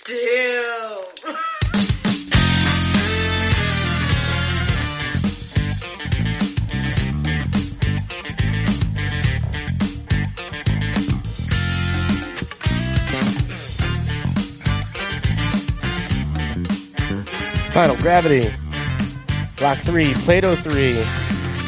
Damn. Final Gravity, Block 3, Plato 3.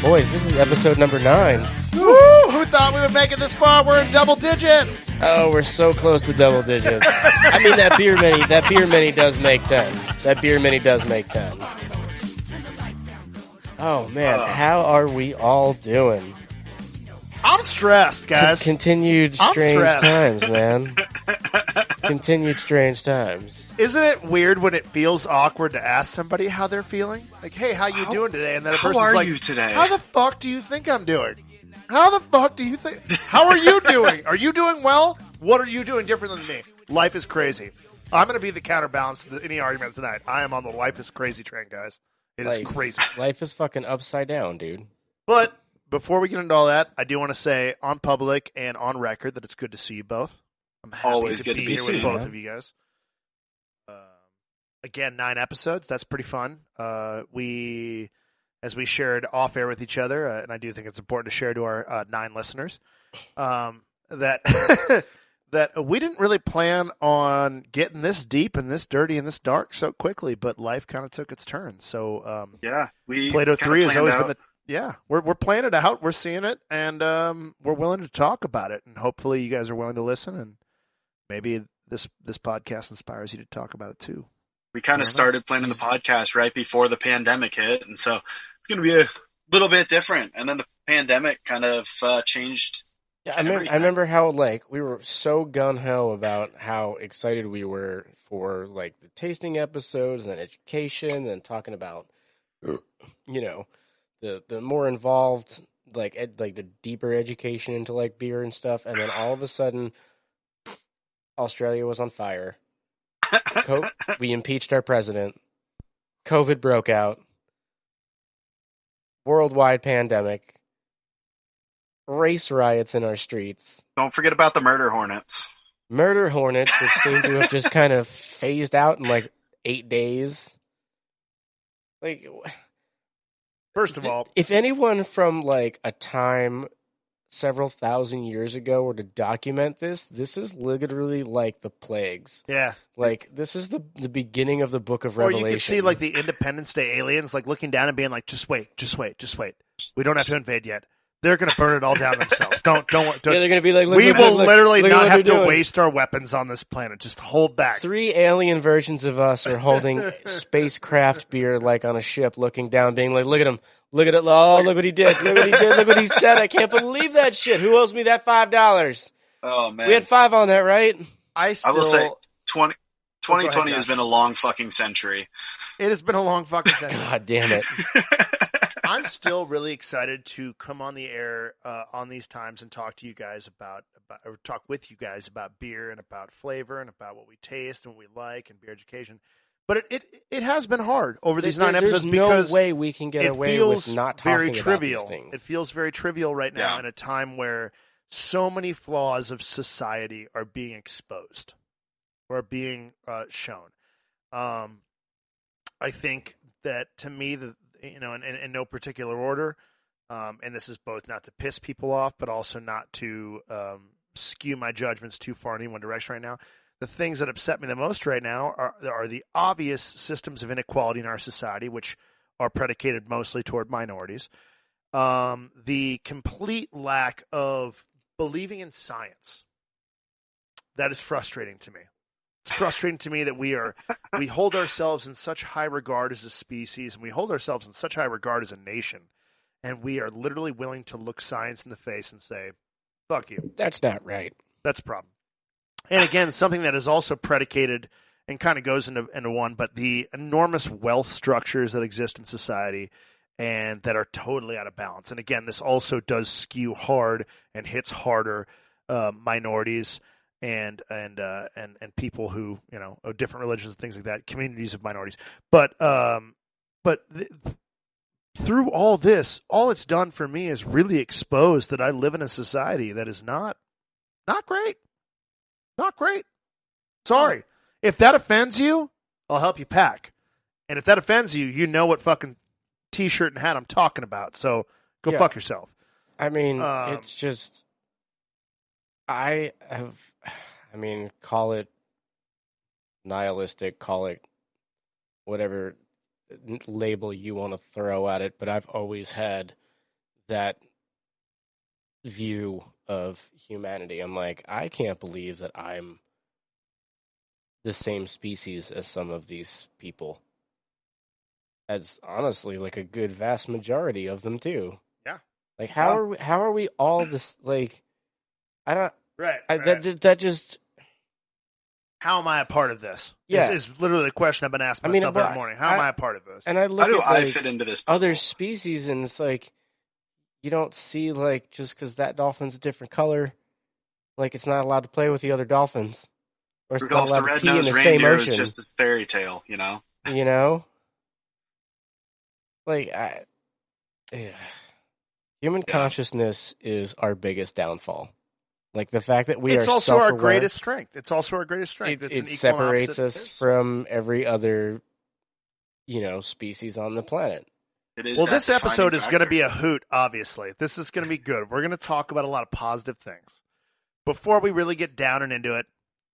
Boys, this is episode number 9. Woo! Who thought we would make it this far? We're in double digits. Oh, we're so close to double digits. I mean, that beer mini does make 10. That beer mini does make 10. Oh, man, how are we all doing? I'm stressed, guys. Continued strange times, man. Continued strange times. Isn't it weird when it feels awkward to ask somebody how they're feeling? Like, hey, how you doing today? And then a person's how are like, you today? How the fuck do you think I'm doing? How the fuck do you think? How are you doing? Are you doing well? What are you doing different than me? Life is crazy. I'm going to be the counterbalance to any arguments tonight. I am on the life is crazy train, guys. It is crazy. Life is fucking upside down, dude. But before we get into all that, I do want to say on public and on record that it's good to see you both. I'm happy Always to good be to be here seen, with both man. of you guys. Again, 9 episodes. That's pretty fun. As we shared off air with each other, and I do think it's important to share to our 9 listeners, that that we didn't really plan on getting this deep and this dirty and this dark so quickly, but life kind of took its turn. So we Plato 3 has always been the we're playing it out, we're seeing it, and we're willing to talk about it, and hopefully you guys are willing to listen, and maybe this podcast inspires you to talk about it too. We kind of started planning the podcast right before the pandemic hit, and so it's going to be a little bit different. And then the pandemic kind of changed. Yeah, I remember how we were so gun-ho about how excited we were for the tasting episodes and then education and talking about the more involved the deeper education into beer and stuff, and then all of a sudden Australia was on fire. We impeached our president. COVID broke out. Worldwide pandemic. Race riots in our streets. Don't forget about the murder hornets. Murder hornets, which seem to have just kind of phased out in 8 days. First of all, if anyone from a time several thousand years ago were to document this is literally like the plagues. Yeah. This is the beginning of the book of Revelation. Or you can see the Independence Day aliens looking down and being like, just wait. We don't have to invade yet. They're going to burn it all down themselves. Don't. Yeah, they're going to be like, we will literally not have to waste our weapons on this planet. Just hold back. 3 alien versions of us are holding spacecraft beer on a ship, looking down, being like, look at him. Look at it. Oh, look what he did. Look what he did. Look what he said. I can't believe that shit. Who owes me that $5? Oh, man. We had 5 on that, right? I will say 2020 has been a long fucking century. It has been a long fucking century. God damn it. I'm still really excited to come on the air on these times and talk to you guys or talk with you guys about beer and about flavor and about what we taste and what we like and beer education. But it has been hard over these 9 episodes because no way we can get away with not talking about these things. It feels very trivial right now in a time where so many flaws of society are being exposed or being shown. I think that to me, in no particular order, and this is both not to piss people off, but also not to skew my judgments too far in any one direction right now. The things that upset me the most right now are the obvious systems of inequality in our society, which are predicated mostly toward minorities. The complete lack of believing in science. That is frustrating to me. It's frustrating to me that we hold ourselves in such high regard as a species, and we hold ourselves in such high regard as a nation, and we are literally willing to look science in the face and say, fuck you. That's not right. That's a problem. And again, something that is also predicated and kind of goes into one, but the enormous wealth structures that exist in society and that are totally out of balance. And again, this also does skew hard and hits harder minorities and people who, of different religions and things like that, communities of minorities. But through all this, all it's done for me is really expose that I live in a society that is not great. Not great. Sorry. If that offends you, I'll help you pack. And if that offends you, you know what fucking T-shirt and hat I'm talking about. So go fuck yourself. I mean, it's just, call it nihilistic, call it whatever label you want to throw at it, but I've always had that view of humanity. I'm like, I can't believe that I'm the same species as some of these people. As honestly, like a good vast majority of them too. Yeah. Like how are we all this? Like, I don't. Right. That just. How am I a part of this? Yeah. This is literally the question I've been asking myself every morning. How am I a part of this? And I look how do at, I fit into this puzzle? Other species, and it's like you don't see, like, just because that dolphin's a different color, like it's not allowed to play with the other dolphins. Or it's Rudolph not the allowed to pee in Red-Nosed the same Reindeer is ocean. just a fairy tale, you know? You know? Like, human consciousness is our biggest downfall. Like the fact that it's also our greatest strength. It's also our greatest strength. It separates us from every other, species on the planet. Well, this episode is going to be a hoot, obviously. This is going to be good. We're going to talk about a lot of positive things. Before we really get down and into it,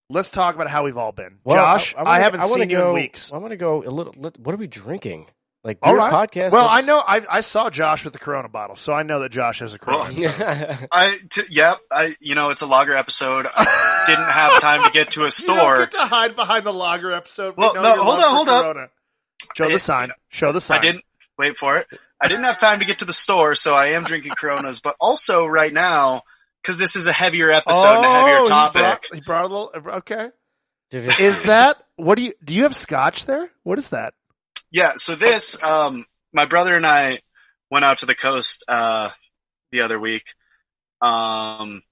let's talk about how we've all been. Well, Josh, I haven't seen you in weeks. I want to go a little. What are we drinking? Like beer podcast? Well, I know. I saw Josh with the Corona bottle, so I know that Josh has a Corona. It's a lager episode. I didn't have time to get to a store. You don't get to hide behind the lager episode. Well, no, hold up. Show the sign. I didn't wait for it. I didn't have time to get to the store, so I am drinking Coronas. But also right now, because this is a heavier episode and a heavier topic. He brought a little. Okay. Is that what do you have scotch there? What is that? Yeah, so this, my brother and I went out to the coast, the other week, and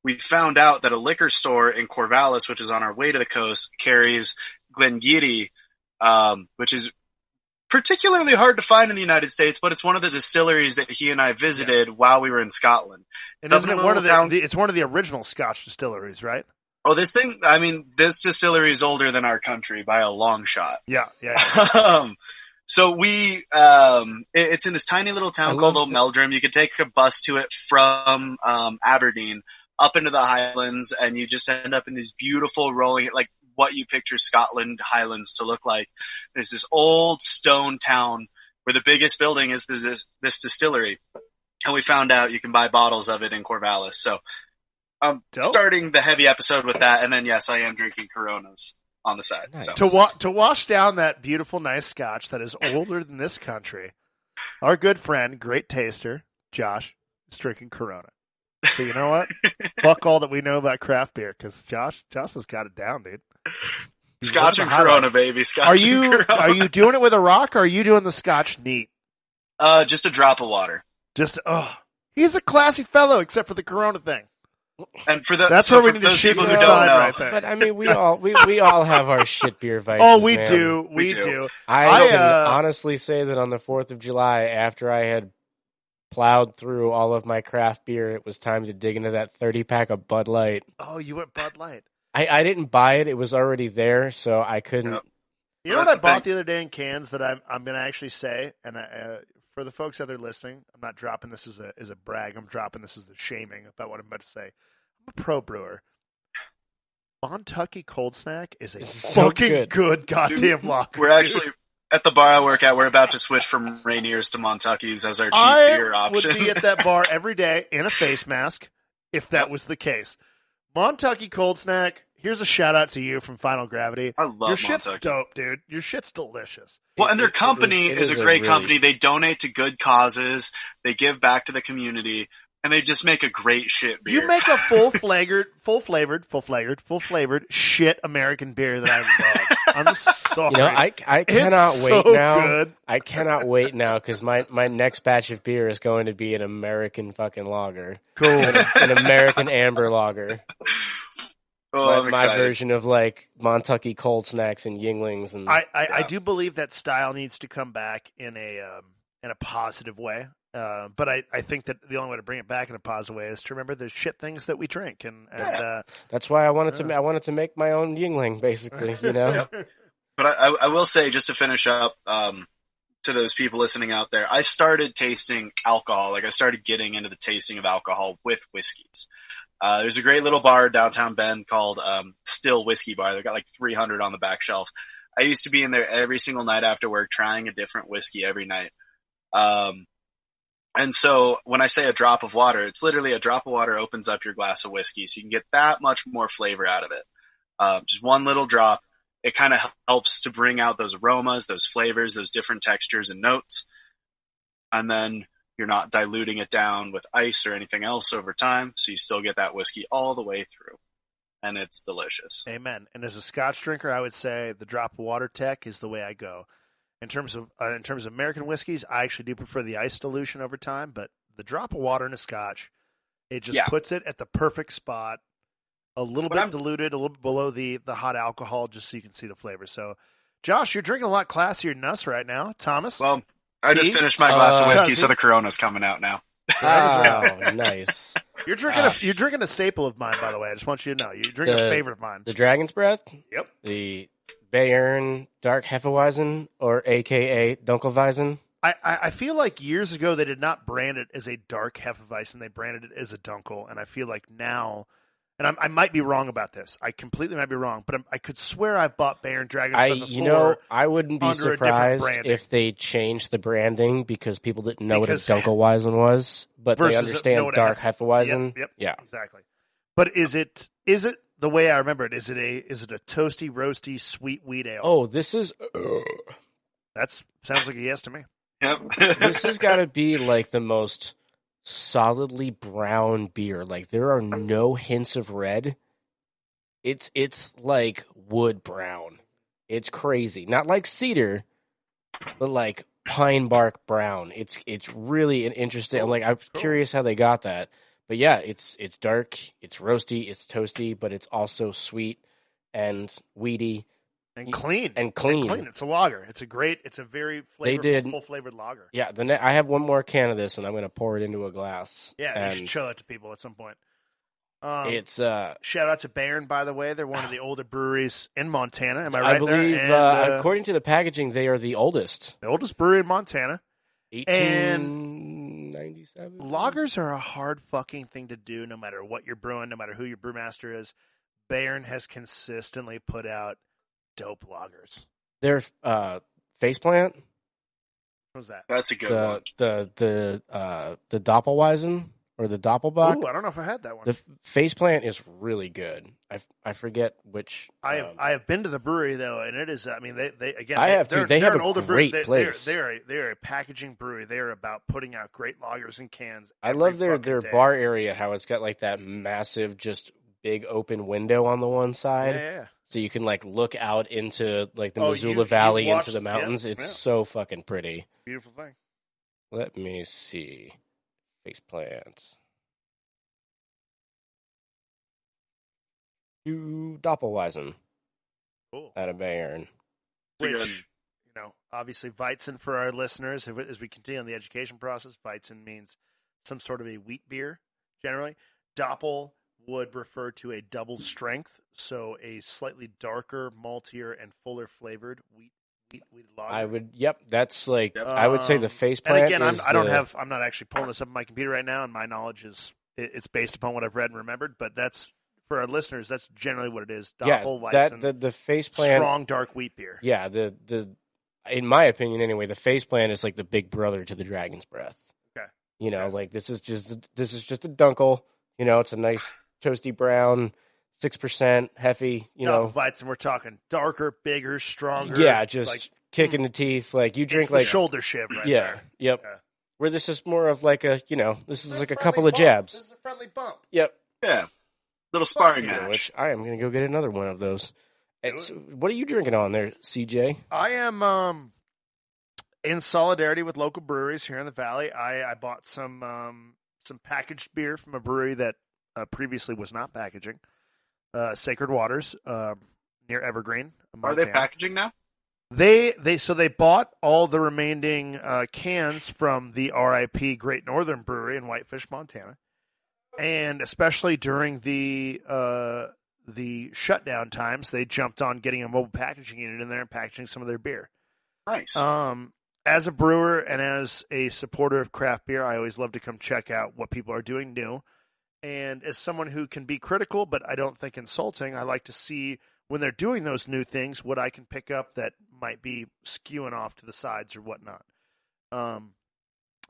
we found out that a liquor store in Corvallis, which is on our way to the coast, carries Glengarry, which is particularly hard to find in the United States, but it's one of the distilleries that he and I visited while we were in Scotland. And isn't it it's one of the original Scotch distilleries, right? Oh, this distillery is older than our country by a long shot. Yeah. So it's in this tiny little town called Old Meldrum. You could take a bus to it from, Aberdeen up into the Highlands, and you just end up in these beautiful rolling, like what you picture Scotland Highlands to look like. There's this old stone town where the biggest building is this distillery. And we found out you can buy bottles of it in Corvallis. So, starting the heavy episode with that, and then yes, I am drinking Coronas on the side. Nice. So. To wash down that beautiful, nice Scotch that is older than this country, our good friend, great taster, Josh, is drinking Corona. So you know what? Fuck all that we know about craft beer, because Josh has got it down, dude. Scotch and Corona, baby. Are you doing it with a rock, or are you doing the Scotch neat? Just a drop of water. He's a classy fellow, except for the Corona thing. And that's where we need to shoot to the side right there. But I mean, we all have our shit beer vices. Oh, we man. do. We do. I can honestly say that on the 4th of July, after I had plowed through all of my craft beer, it was time to dig into that 30-pack of Bud Light. Oh, you went Bud Light. I didn't buy it. It was already there, so I couldn't. Yep. You know what I bought the other day in cans that I'm going to actually say, and for the folks out there listening, I'm not dropping this as a brag. I'm dropping this as a shaming about what I'm about to say. I'm a pro brewer. Montucky Cold Snack is a fucking good goddamn lager. We're actually at the bar I work at. We're about to switch from Rainier's to Montucky's as our cheap beer option. I would be at that bar every day in a face mask if that was the case. Montucky Cold Snack. Here's a shout out to you from Final Gravity. I love your shit's Montucky. Dope, dude. Your shit's delicious. Well, and their company is a great company. They donate to good causes. They give back to the community. And they just make a great shit beer. You make a full flavored shit American beer that I love. I'm sorry. You know, I cannot wait now. Good. I cannot wait now because my next batch of beer is going to be an American fucking lager. Cool. An American amber lager. Oh, my version of like Montucky Cold Snacks and Yinglings. And I do believe that style needs to come back in a in a positive way. But I think that the only way to bring it back in a positive way is to remember the shit things that we drink, and that's why I wanted to make my own Yingling, basically. Yep. But I will say, just to finish up, to those people listening out there, I started tasting alcohol. Like, I started getting into the tasting of alcohol with whiskeys. There's a great little bar downtown Bend called Still Whiskey Bar. They've got like 300 on the back shelf. I used to be in there every single night after work, trying a different whiskey every night. And so when I say a drop of water, it's literally a drop of water opens up your glass of whiskey, so you can get that much more flavor out of it. Just one little drop. It kind of helps to bring out those aromas, those flavors, those different textures and notes. And then you're not diluting it down with ice or anything else over time, so you still get that whiskey all the way through. And it's delicious. Amen. And as a Scotch drinker, I would say the drop of water tech is the way I go. In terms of American whiskeys, I actually do prefer the ice dilution over time, but the drop of water in a Scotch, it just puts it at the perfect spot. A little bit diluted, a little bit below the hot alcohol, just so you can see the flavor. So, Josh, you're drinking a lot classier than us right now. Thomas? Well, I just finished my glass of whiskey, so the Corona's coming out now. Oh, nice. You're drinking a staple of mine, by the way. I just want you to know. You're drinking a favorite of mine. The Dragon's Breath? Yep. The Bayern Dark Hefeweizen, or a.k.a. Dunkelweizen. I feel like years ago they did not brand it as a Dark Hefeweizen. They branded it as a Dunkel, and I feel like now... And I might be wrong about this. I completely might be wrong, but I could swear I bought Bayern Dragon before. I wouldn't be surprised if they changed the branding because people didn't know what a Dunkelweizen was, but they understand Dark Hefeweizen. Yep, yeah, exactly. But is it the way I remember it? Is it a toasty, roasty, sweet wheat ale? Oh, this is. That sounds like a yes to me. Yep. This has got to be like the most solidly brown beer. Like, there are no hints of red. It's like wood brown. It's crazy. Not like cedar, but like pine bark brown. It's really an interesting. Like, I'm curious how they got that. But yeah, it's dark, it's roasty, it's toasty, but it's also sweet and weedy. And clean. It's a lager. It's a very full flavored lager. Yeah, I have one more can of this, and I'm going to pour it into a glass. Yeah, you should show that to people at some point. It's shout out to Bayern, by the way. They're one of the older breweries in Montana. Am I right? I believe, there? according to the packaging, they are the oldest. The oldest brewery in Montana. 1897. Lagers are a hard fucking thing to do, no matter what you're brewing, no matter who your brewmaster is. Bayern has consistently put out dope lagers. Their faceplant. What was that? That's a good one. The Doppelweizen or the Doppelbock. Ooh, I don't know if I had that one. The faceplant is really good. I forget which. I have been to the brewery though, and it is. I mean, they again. I have too. They have an older brewery. place. They're a packaging brewery. They are about putting out great lagers in cans. I love their bar area. How it's got like that massive, just big open window on the one side. Yeah. So you can like look out into like the Missoula Valley into the mountains. It's so fucking pretty. Beautiful thing. Let me see. Faceplant. Doppelweizen. Cool. Out of Bayern. Which, obviously Weizen for our listeners, as we continue on the education process, Weizen means some sort of a wheat beer, generally. Doppel would refer to a double strength, so a slightly darker, maltier, and fuller flavored wheat lager. That's like, I would say the faceplant. And again, I'm not actually pulling this up on my computer right now, and my knowledge it's based upon what I've read and remembered, but that's, for our listeners, that's generally what it is. Doppelweizen, the faceplant, strong dark wheat beer. Yeah, in my opinion anyway, the faceplant is like the big brother to the Dragon's Breath. Okay. Like this is just a Dunkel. It's a nice toasty brown, 6% Heffy. Weizen, we're talking darker, bigger, stronger. Yeah, just like kick in the teeth. Like you drink like shoulder shiv, right? There. Yep. Okay. Where this is more of like this is like a couple of jabs. This is a friendly bump. Yep. Yeah. Little sparring match. Which I am going to go get another one of those. What are you drinking on there, CJ? I am in solidarity with local breweries here in the Valley. I bought some packaged beer from a brewery that previously was not packaging. Sacred Waters near Evergreen, Montana. Are they packaging now? They bought all the remaining cans from the RIP Great Northern Brewery in Whitefish, Montana, and especially during the shutdown times, they jumped on getting a mobile packaging unit in there and packaging some of their beer. Nice. As a brewer and as a supporter of craft beer, I always love to come check out what people are doing new. And as someone who can be critical, but I don't think insulting, I like to see when they're doing those new things, what I can pick up that might be skewing off to the sides or whatnot.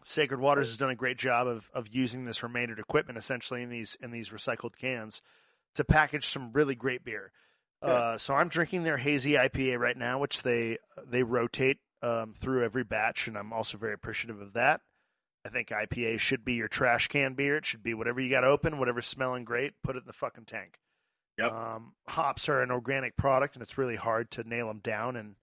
Sacred Waters has done a great job of using this remaindered equipment essentially in these recycled cans to package some really great beer. So I'm drinking their hazy IPA right now, which they rotate through every batch, and I'm also very appreciative of that. I think IPA should be your trash can beer. It should be whatever you got open, whatever's smelling great, put it in the fucking tank. Yep. Hops are an organic product, and it's really hard to nail them down and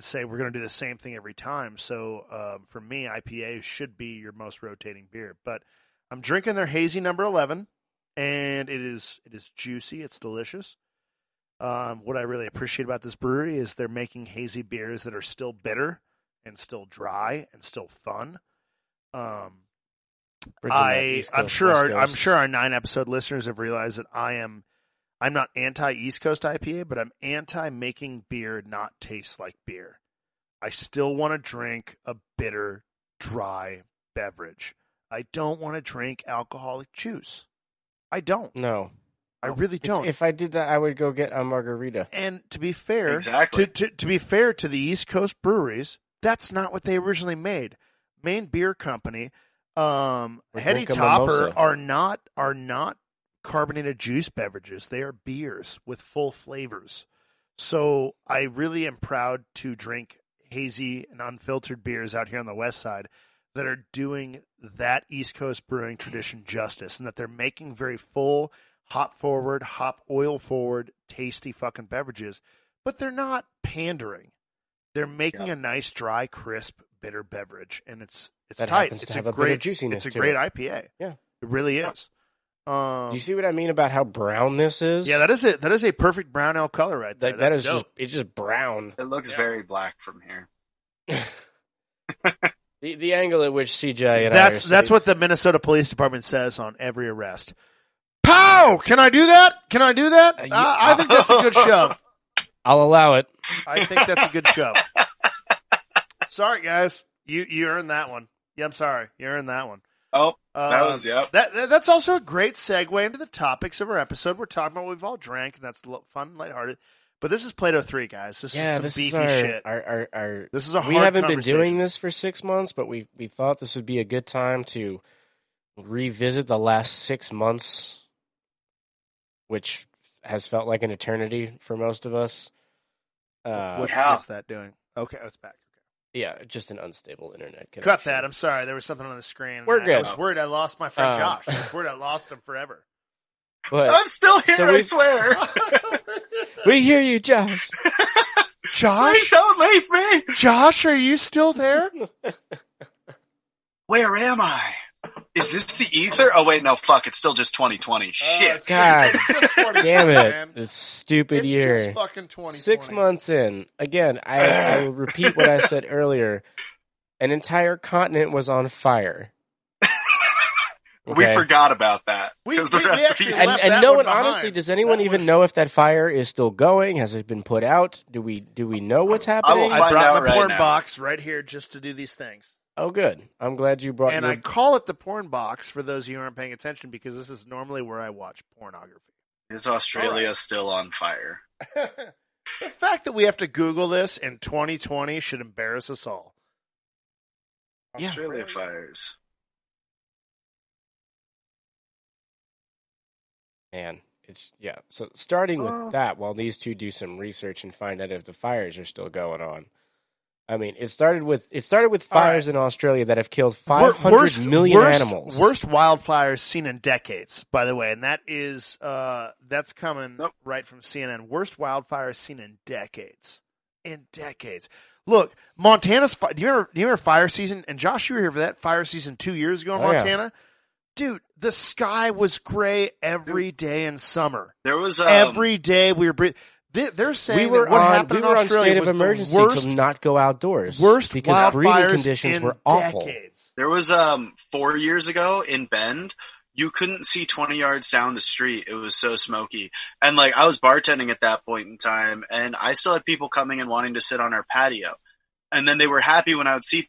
say we're going to do the same thing every time. So for me, IPA should be your most rotating beer. But I'm drinking their hazy number 11, and it is juicy. It's delicious. What I really appreciate about this brewery is they're making hazy beers that are still bitter and still dry and still fun. I'm sure our 9-episode listeners have realized that I'm not anti-East Coast IPA, but I'm anti making beer not taste like beer. I still want to drink a bitter, dry beverage. I don't want to drink alcoholic juice. I don't. No. I really don't. If I did that, I would go get a margarita. And to be fair, exactly. to be fair to the East Coast breweries, that's not what they originally made. Maine Beer Company, Heady Topper are not carbonated juice beverages. They are beers with full flavors. So I really am proud to drink hazy and unfiltered beers out here on the West Side that are doing that East Coast brewing tradition justice, and that they're making very full, hop forward, hop oil forward, tasty fucking beverages, but they're not pandering. They're making a nice, dry, crisp, bitter beverage, and it's tight. It's a great juiciness. It's a great IPA. Yeah, it really is. Do you see what I mean about how brown this is? Yeah, that is it. That is a perfect brown ale color right there. That is dope. It's just brown. It looks very black from here. the angle at which CJ and that's what the Minnesota Police Department says on every arrest. Pow! Can I do that? I think that's a good shove. I'll allow it. I think that's a good shove. Sorry, guys. You earned that one. Yeah, I'm sorry. You earned that one. Oh, that was, That's also a great segue into the topics of our episode. We're talking about what we've all drank, and that's fun, lighthearted. But this is Plato 3, guys. This is some beefy shit. This is a hard We haven't been doing this for 6 months, but we thought this would be a good time to revisit the last 6 months, which has felt like an eternity for most of us. What's that doing? Okay, it's back. Yeah, just an unstable internet connection. Cut that. I'm sorry. There was something on the screen. We're good. I was worried I lost my friend Josh. I was worried I lost him forever. But, I'm still here, I swear. We hear you, Josh. Josh? Please don't leave me. Josh, are you still there? Where am I? Is this the ether? Oh, wait, no, fuck. It's still just 2020. Shit. God damn it. This stupid year. It's just fucking 2020. 6 months in. Again, I will repeat what I said earlier. An entire continent was on fire. Okay? We forgot about that. Because the rest of the and no one, honestly, does anyone even know if that fire is still going? Has it been put out? Do we know what's happening? I brought my porn box right here just to do these things. Oh, good. I'm glad you brought. And I call it the porn box for those of you who aren't paying attention because this is normally where I watch pornography. Is Australia still on fire? The fact that we have to Google this in 2020 should embarrass us all. Australia fires. Man, so starting with that, while these two do some research and find out if the fires are still going on. I mean, it started with fires in Australia that have killed 500 million animals. Worst wildfires seen in decades, by the way, and that is that's coming right from CNN. Worst wildfires seen in decades. In decades. Look, Montana's. Do you remember fire season? And Josh, you were here for that fire season 2 years ago in Montana. Yeah. Dude, the sky was gray every day in summer. There was every day we were breathing. They're saying we were that what happened in on Australia state of was emergency the worst, to not go outdoors wildfires because breeding conditions in were awful. decades. There was 4 years ago in Bend, you couldn't see 20 yards down the street. It was so smoky. And like I was bartending at that point in time, and I still had people coming and wanting to sit on our patio. And then they were happy when I would see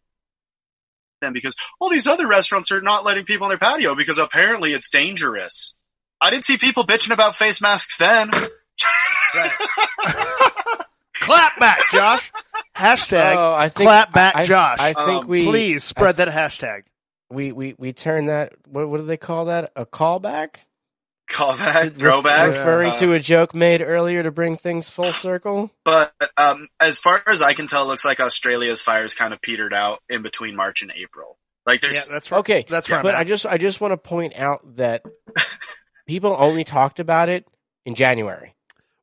them because all these other restaurants are not letting people on their patio because apparently it's dangerous. I didn't see people bitching about face masks then. Right. Clap back, Josh. Hashtag clap back, Josh. I think please spread that hashtag. We turn that. What do they call that? A callback? Callback, throwback, referring to a joke made earlier to bring things full circle. But as far as I can tell, it looks like Australia's fires kind of petered out in between March and April. Like there's that's right. Okay, that's right. But I just want to point out that people only talked about it in January.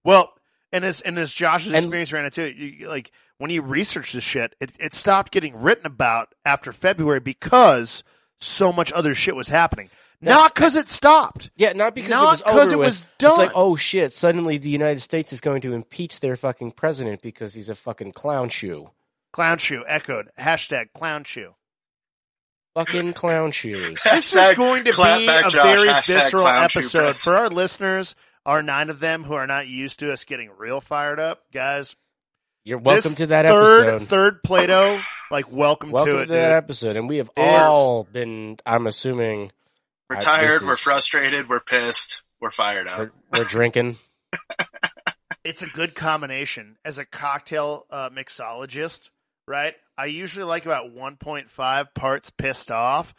Well, and as Josh's experience ran into it, like when you research this shit, it stopped getting written about after February because so much other shit was happening. Not because it stopped. Yeah, not because it was over with. Was done. It's like, oh shit, suddenly the United States is going to impeach their fucking president because he's a fucking clown shoe. Clown shoe, echoed. Hashtag clown shoe. Fucking clown shoes. This is going to be a very visceral clown episode. For our listeners, our 9 of them who are not used to us getting real fired up, guys. You're welcome to that episode. Third Plato, like welcome to it, Welcome to that episode. And we have all been, I'm assuming... We're tired, we're frustrated, we're pissed, we're fired up. We're drinking. It's a good combination. As a cocktail mixologist, right, I usually like about 1.5 parts pissed off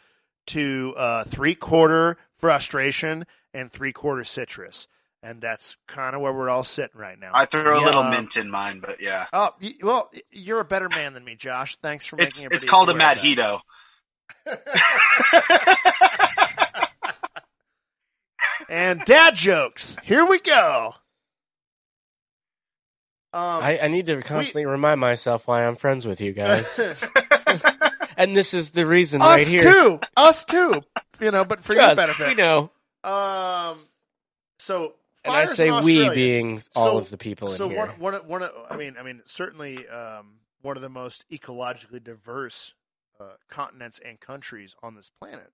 to 3/4 frustration and 3/4 citrus. And that's kind of where we're all sitting right now. I throw a little mint in mine, but yeah. Oh, well, you're a better man than me, Josh. Thanks for making it. It's called a Madhito. And dad jokes. Here we go. I need to constantly remind myself why I'm friends with you guys. And this is the reason right here. Us too. But for your benefit. We know. So, and I say we being all of the people in here. Certainly one of the most ecologically diverse continents and countries on this planet.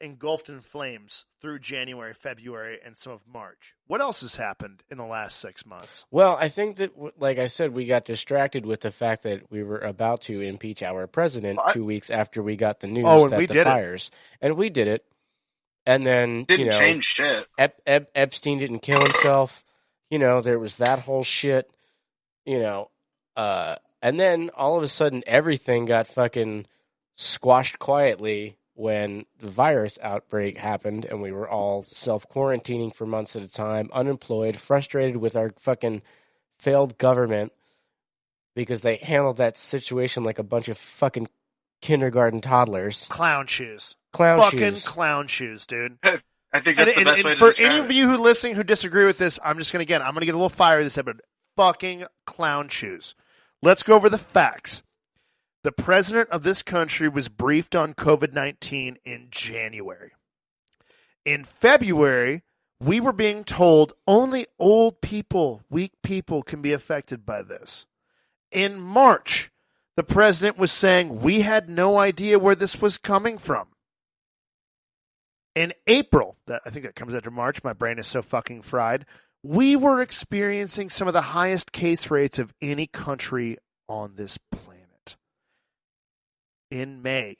Engulfed in flames through January, February, and some of March. What else has happened in the last 6 months? Well, I think that, like I said, we got distracted with the fact that we were about to impeach our president 2 weeks after we got the news that the fires. And we did it. And then, didn't change shit. Epstein didn't kill himself. There was that whole shit. And then all of a sudden everything got fucking squashed quietly when the virus outbreak happened and we were all self-quarantining for months at a time, unemployed, frustrated with our fucking failed government because they handled that situation like a bunch of fucking kindergarten toddlers. Clown shoes. Fucking clown shoes, dude. I think that's the best way to for describe any of you who listening who disagree with this, I'm going to get a little fiery this episode. Fucking clown shoes. Let's go over the facts. The president of this country was briefed on COVID-19 in January. In February, we were being told only old people, weak people can be affected by this. In March, the president was saying we had no idea where this was coming from. In April, I think that comes after March, my brain is so fucking fried, we were experiencing some of the highest case rates of any country on this planet. In May,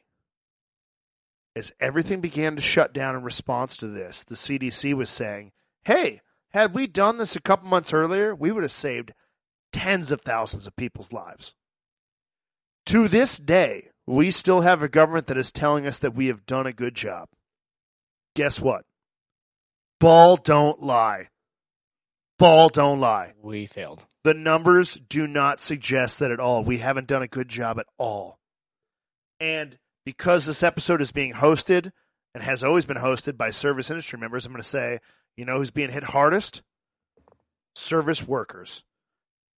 as everything began to shut down in response to this, the CDC was saying, hey, had we done this a couple months earlier, we would have saved tens of thousands of people's lives. To this day, we still have a government that is telling us that we have done a good job. Guess what? Ball don't lie. Ball don't lie. We failed. The numbers do not suggest that at all. We haven't done a good job at all. And because this episode is being hosted and has always been hosted by service industry members, I'm going to say, who's being hit hardest? Service workers.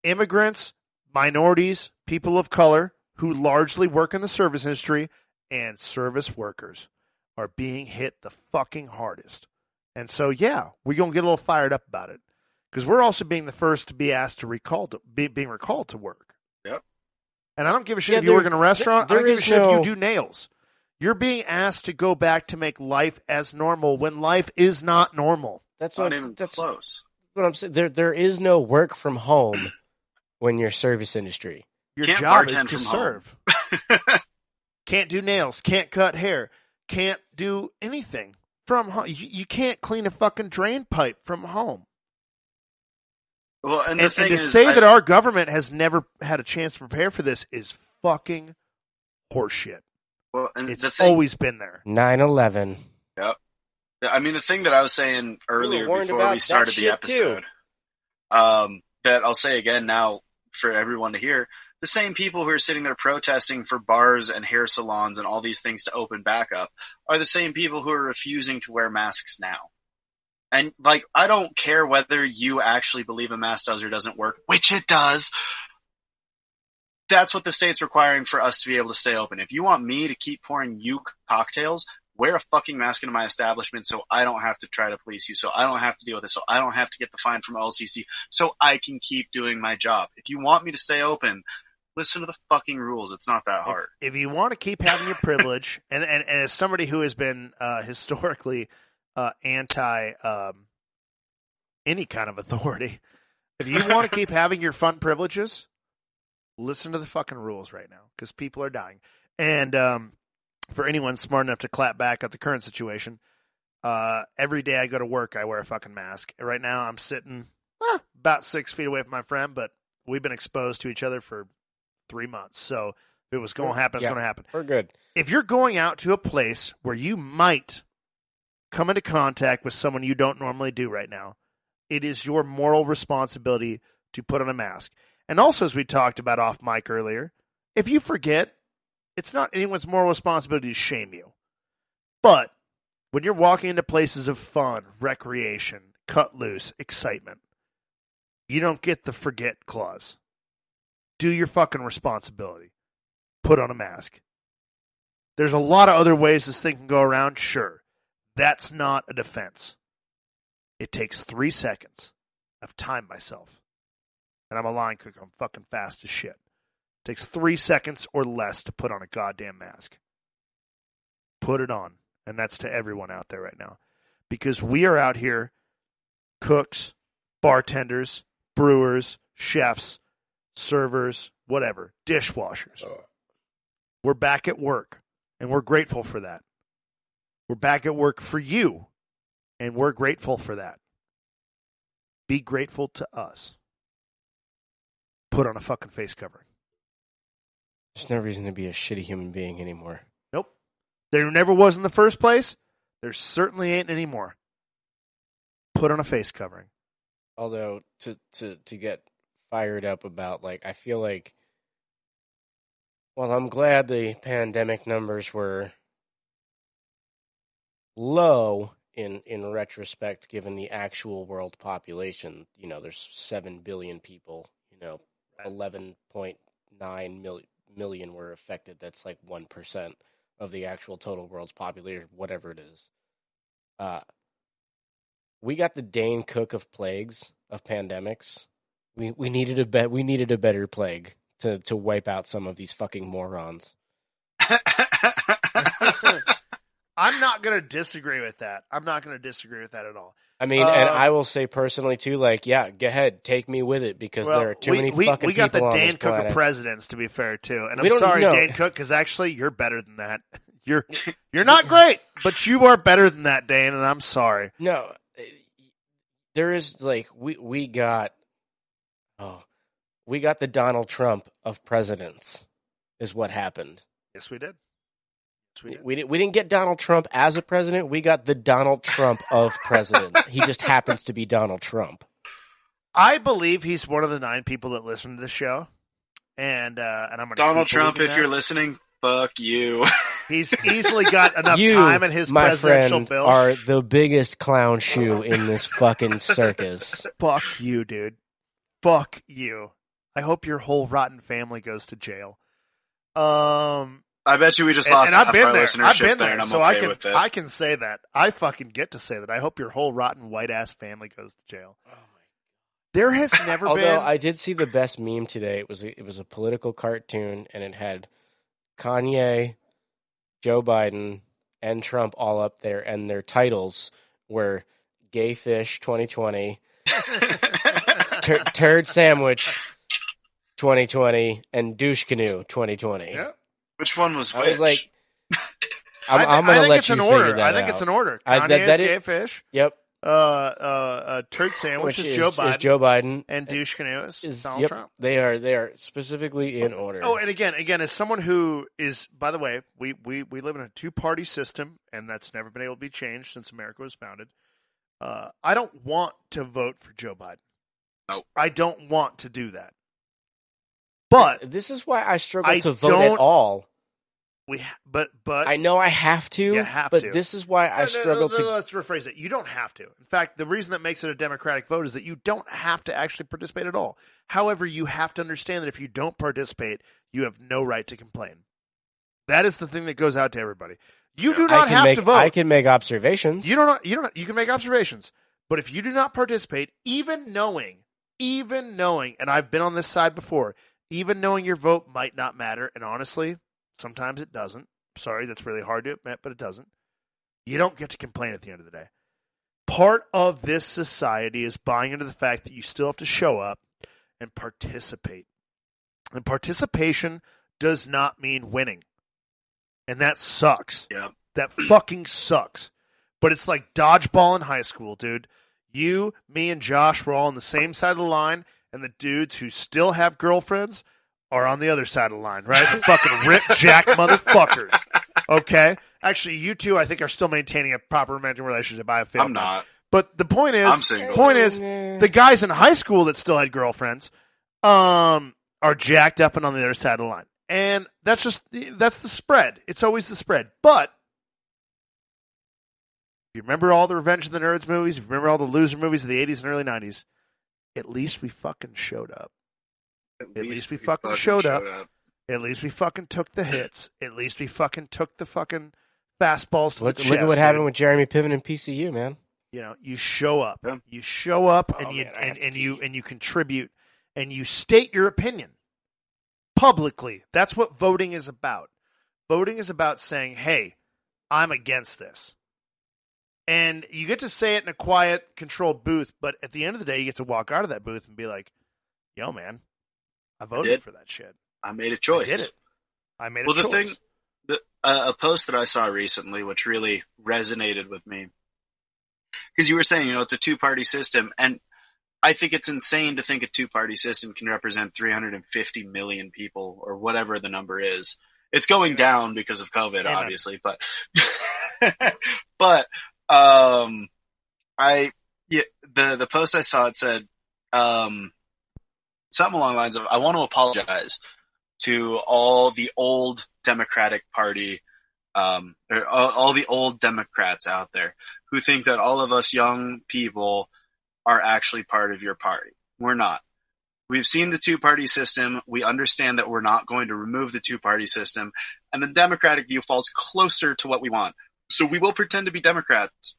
Immigrants, minorities, people of color who largely work in the service industry, and service workers are being hit the fucking hardest. And so, yeah, we're going to get a little fired up about it. because we're also being the first to be asked to being recalled to work. Yep. And I don't give a shit if you work in a restaurant. I don't give a shit if you do nails. You're being asked to go back to make life as normal when life is not normal. That's not even close. What I'm saying. There is no work from home when you're service industry. Your job is to serve. Can't do nails. Can't cut hair. Can't do anything from home. You can't clean a fucking drain pipe from home. Well, and to say that our government has never had a chance to prepare for this is fucking horseshit. Well, and it's always been there. 9/11. Yep. I mean, the thing that I was saying earlier before we started the episode, that I'll say again now for everyone to hear, the same people who are sitting there protesting for bars and hair salons and all these things to open back up are the same people who are refusing to wear masks now. And, like, I don't care whether you actually believe a mask does or doesn't work, which it does. That's what the state's requiring for us to be able to stay open. If you want me to keep pouring you cocktails, wear a fucking mask into my establishment so I don't have to try to police you, so I don't have to deal with this, so I don't have to get the fine from LCC, so I can keep doing my job. If you want me to stay open, listen to the fucking rules. It's not that hard. If you want to keep having your privilege, and as somebody who has been historically anti any kind of authority, if you want to keep having your fun privileges, listen to the fucking rules right now, because people are dying. And for anyone smart enough to clap back at the current situation, every day I go to work, I wear a fucking mask. Right now I'm sitting about 6 feet away from my friend, but we've been exposed to each other for 3 months. So if it was going to happen, it's going to happen. We're good. If you're going out to a place where you might come into contact with someone you don't normally do right now, it is your moral responsibility to put on a mask. And also, as we talked about off mic earlier, if you forget, it's not anyone's moral responsibility to shame you. But when you're walking into places of fun, recreation, cut loose, excitement, you don't get the forget clause. Do your fucking responsibility. Put on a mask. There's a lot of other ways this thing can go around, sure. That's not a defense. It takes 3 seconds. I've timed myself. And I'm a line cook. I'm fucking fast as shit. It takes 3 seconds or less to put on a goddamn mask. Put it on. And that's to everyone out there right now. Because we are out here, cooks, bartenders, brewers, chefs, servers, whatever, dishwashers. We're back at work, and we're grateful for that. We're back at work for you, and we're grateful for that. Be grateful to us. Put on a fucking face covering. There's no reason to be a shitty human being anymore. Nope. There never was in the first place. There certainly ain't anymore. Put on a face covering. Although, to get fired up about, like, I feel like, well, I'm glad the pandemic numbers were low in retrospect, given the actual world population. You know, there's 7 billion people, 11.9 million were affected. That's like 1% of the actual total world's population, whatever it is. We got the Dane Cook of plagues, of pandemics. We needed a better plague to wipe out some of these fucking morons. I'm not going to disagree with that. I'm not going to disagree with that at all. I mean, and I will say personally too, like, yeah, go ahead, take me with it, because there are too many fucking people. We got the Dan Cook of presidents, to be fair, too. And I'm sorry, Dan Cook, because actually you're better than that. You're not great, but you are better than that, Dan, and I'm sorry. No, there is, like, we got the Donald Trump of presidents, is what happened. Yes, we did. We didn't get Donald Trump as a president. We got the Donald Trump of presidents. He just happens to be Donald Trump. I believe he's one of the 9 people that listen to the show, and I'm going to Donald Trump. If you're listening, fuck you. He's easily got enough time in his presidential bill. Are the biggest clown shoe in this fucking circus. Fuck you, dude. Fuck you. I hope your whole rotten family goes to jail. I bet you we just lost half our listenership I've been there, and I'm so okay with it. I can say that. I fucking get to say that. I hope your whole rotten white ass family goes to jail. Oh There has never Although been. I did see the best meme today. It was a political cartoon, and it had Kanye, Joe Biden, and Trump all up there, and their titles were "Gay Fish 2020," "Turd Sandwich 2020," and "Douche Canoe 2020." Yeah. Which one was I which? was like, I'm I gonna think let it's you an figure order. that I think out. it's an order. That Kanye's is, Gay Fish. yep. Turd Sandwich Which is Joe Biden. is Joe Biden, and Douche Canoe is Donald yep. Trump. They are specifically in order. Oh, and again, as someone who is, by the way, we live in a two-party system, and that's never been able to be changed since America was founded. I don't want to vote for Joe Biden. Nope. I don't want to do that. But this is why I struggle to vote at all. But I know I have to. You have but to. this is why I struggle to. Let's rephrase it. You don't have to. In fact, the reason that makes it a democratic vote is that you don't have to actually participate at all. However, you have to understand that if you don't participate, you have no right to complain. That is the thing that goes out to everybody. You do not have to vote. I can make observations. You can make observations, but if you do not participate, even knowing, and I've been on this side before, even knowing your vote might not matter, and honestly, sometimes it doesn't. Sorry, that's really hard to admit, but it doesn't. You don't get to complain at the end of the day. Part of this society is buying into the fact that you still have to show up and participate. And participation does not mean winning. And that sucks. Yeah. That fucking sucks. But it's like dodgeball in high school, dude. You, me, and Josh were all on the same side of the line, and the dudes who still have girlfriends are on the other side of the line, right? The fucking rip-jack motherfuckers. Okay? Actually, you two, I think, are still maintaining a proper romantic relationship. I feel I'm not. But the point is, I'm single. The guys in high school that still had girlfriends are jacked up and on the other side of the line. And that's the spread. It's always the spread. But if you remember all the Revenge of the Nerds movies, if you remember all the loser movies of the 80s and early 90s, at least we fucking showed up. At least we fucking showed up. At least we fucking took the hits. At least we fucking took the fucking fastballs to the chest. Look at what happened with Jeremy Piven and PCU, man. You know, you show up. Yeah. You show up and you contribute and you state your opinion publicly. That's what voting is about. Voting is about saying, "Hey, I'm against this." And you get to say it in a quiet, controlled booth, but at the end of the day, you get to walk out of that booth and be like, "Yo, man, I voted for that shit. I made a choice. I did it. I made a choice." Well, the thing, a post that I saw recently, which really resonated with me, because you were saying, it's a two-party system, and I think it's insane to think a two-party system can represent 350 million people, or whatever the number is. It's going down because of COVID, obviously, but but the post I saw, it said something along the lines of, "I want to apologize to all the old Democratic Party, or all the old Democrats out there who think that all of us young people are actually part of your party. We're not. We've seen the two-party system. We understand that we're not going to remove the two-party system, and the Democratic view falls closer to what we want. So we will pretend to be Democrats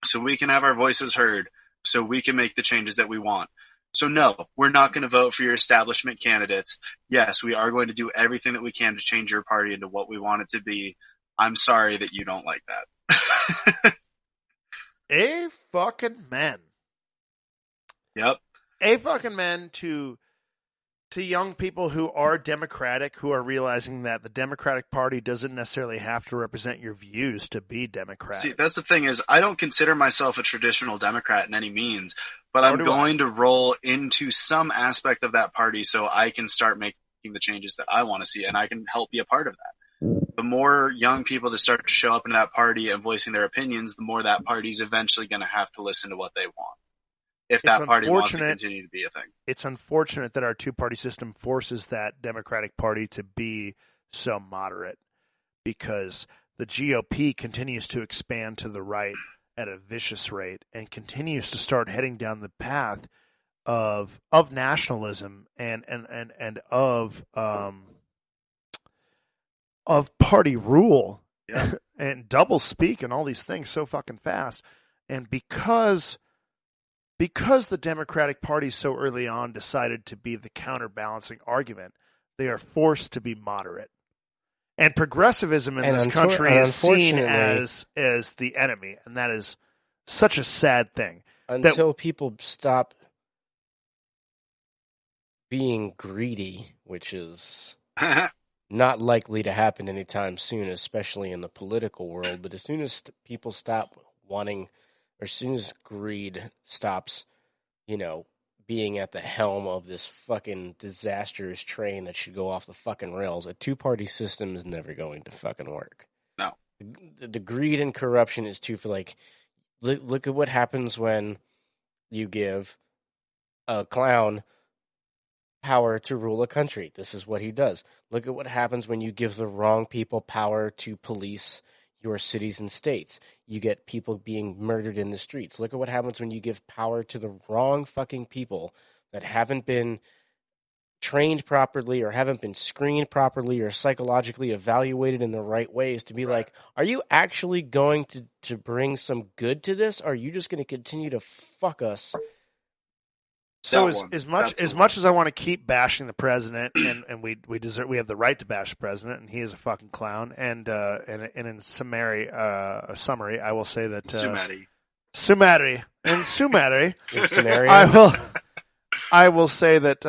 so we can have our voices heard, so we can make the changes that we want. So no, we're not going to vote for your establishment candidates. Yes, we are going to do everything that we can to change your party into what we want it to be. I'm sorry that you don't like that." A fucking man. Yep. A fucking man to young people who are Democratic, who are realizing that the Democratic Party doesn't necessarily have to represent your views to be Democratic. See, that's the thing is, I don't consider myself a traditional Democrat in any means, but I'm going to roll into some aspect of that party so I can start making the changes that I want to see, and I can help be a part of that. The more young people that start to show up into that party and voicing their opinions, the more that party's eventually going to have to listen to what they want, if that party wants to continue to be a thing. It's unfortunate that our two-party system forces that Democratic Party to be so moderate, because the GOP continues to expand to the right at a vicious rate and continues to start heading down the path of nationalism and of party rule, yeah. and double speak and all these things so fucking fast. And because because the Democratic Party so early on decided to be the counterbalancing argument, they are forced to be moderate. And progressivism in this country is seen as the enemy, and that is such a sad thing. Until people stop being greedy, which is not likely to happen anytime soon, especially in the political world. But as soon as people stop wanting, or as soon as greed stops, being at the helm of this fucking disastrous train that should go off the fucking rails, a two-party system is never going to fucking work. No. The greed and corruption is too, look at what happens when you give a clown power to rule a country. This is what he does. Look at what happens when you give the wrong people power to police your cities and states. You get people being murdered in the streets. Look at what happens when you give power to the wrong fucking people that haven't been trained properly or haven't been screened properly or psychologically evaluated in the right ways to be like, are you actually going to bring some good to this? Or are you just going to continue to fuck us? So as much as I want to keep bashing the president, and we have the right to bash the president, and he is a fucking clown. And in summary, I will say that Sumari, I will say that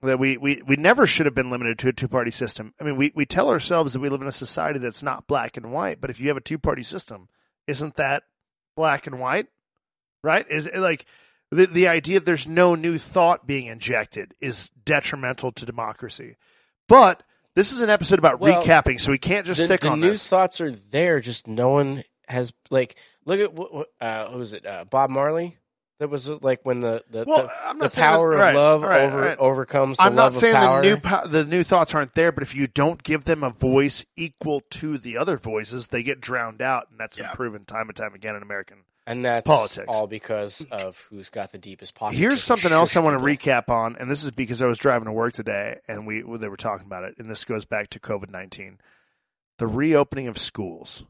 that we never should have been limited to a two-party system. I mean, we tell ourselves that we live in a society that's not black and white, but if you have a two-party system, isn't that black and white? Right? Is it like the idea that there's no new thought being injected is detrimental to democracy. But this is an episode about recapping, so we can't just stick on this. The new thoughts are there, just no one has, like, look at what was it, Bob Marley? That was like when the power of love overcomes the love of power. I'm not saying the new thoughts aren't there, but if you don't give them a voice equal to the other voices, they get drowned out, and that's been proven time and time again in American and that's politics. All because of who's got the deepest pockets. Here's something else I want to recap on, and this is because I was driving to work today, and they were talking about it, and this goes back to COVID-19. The reopening of schools.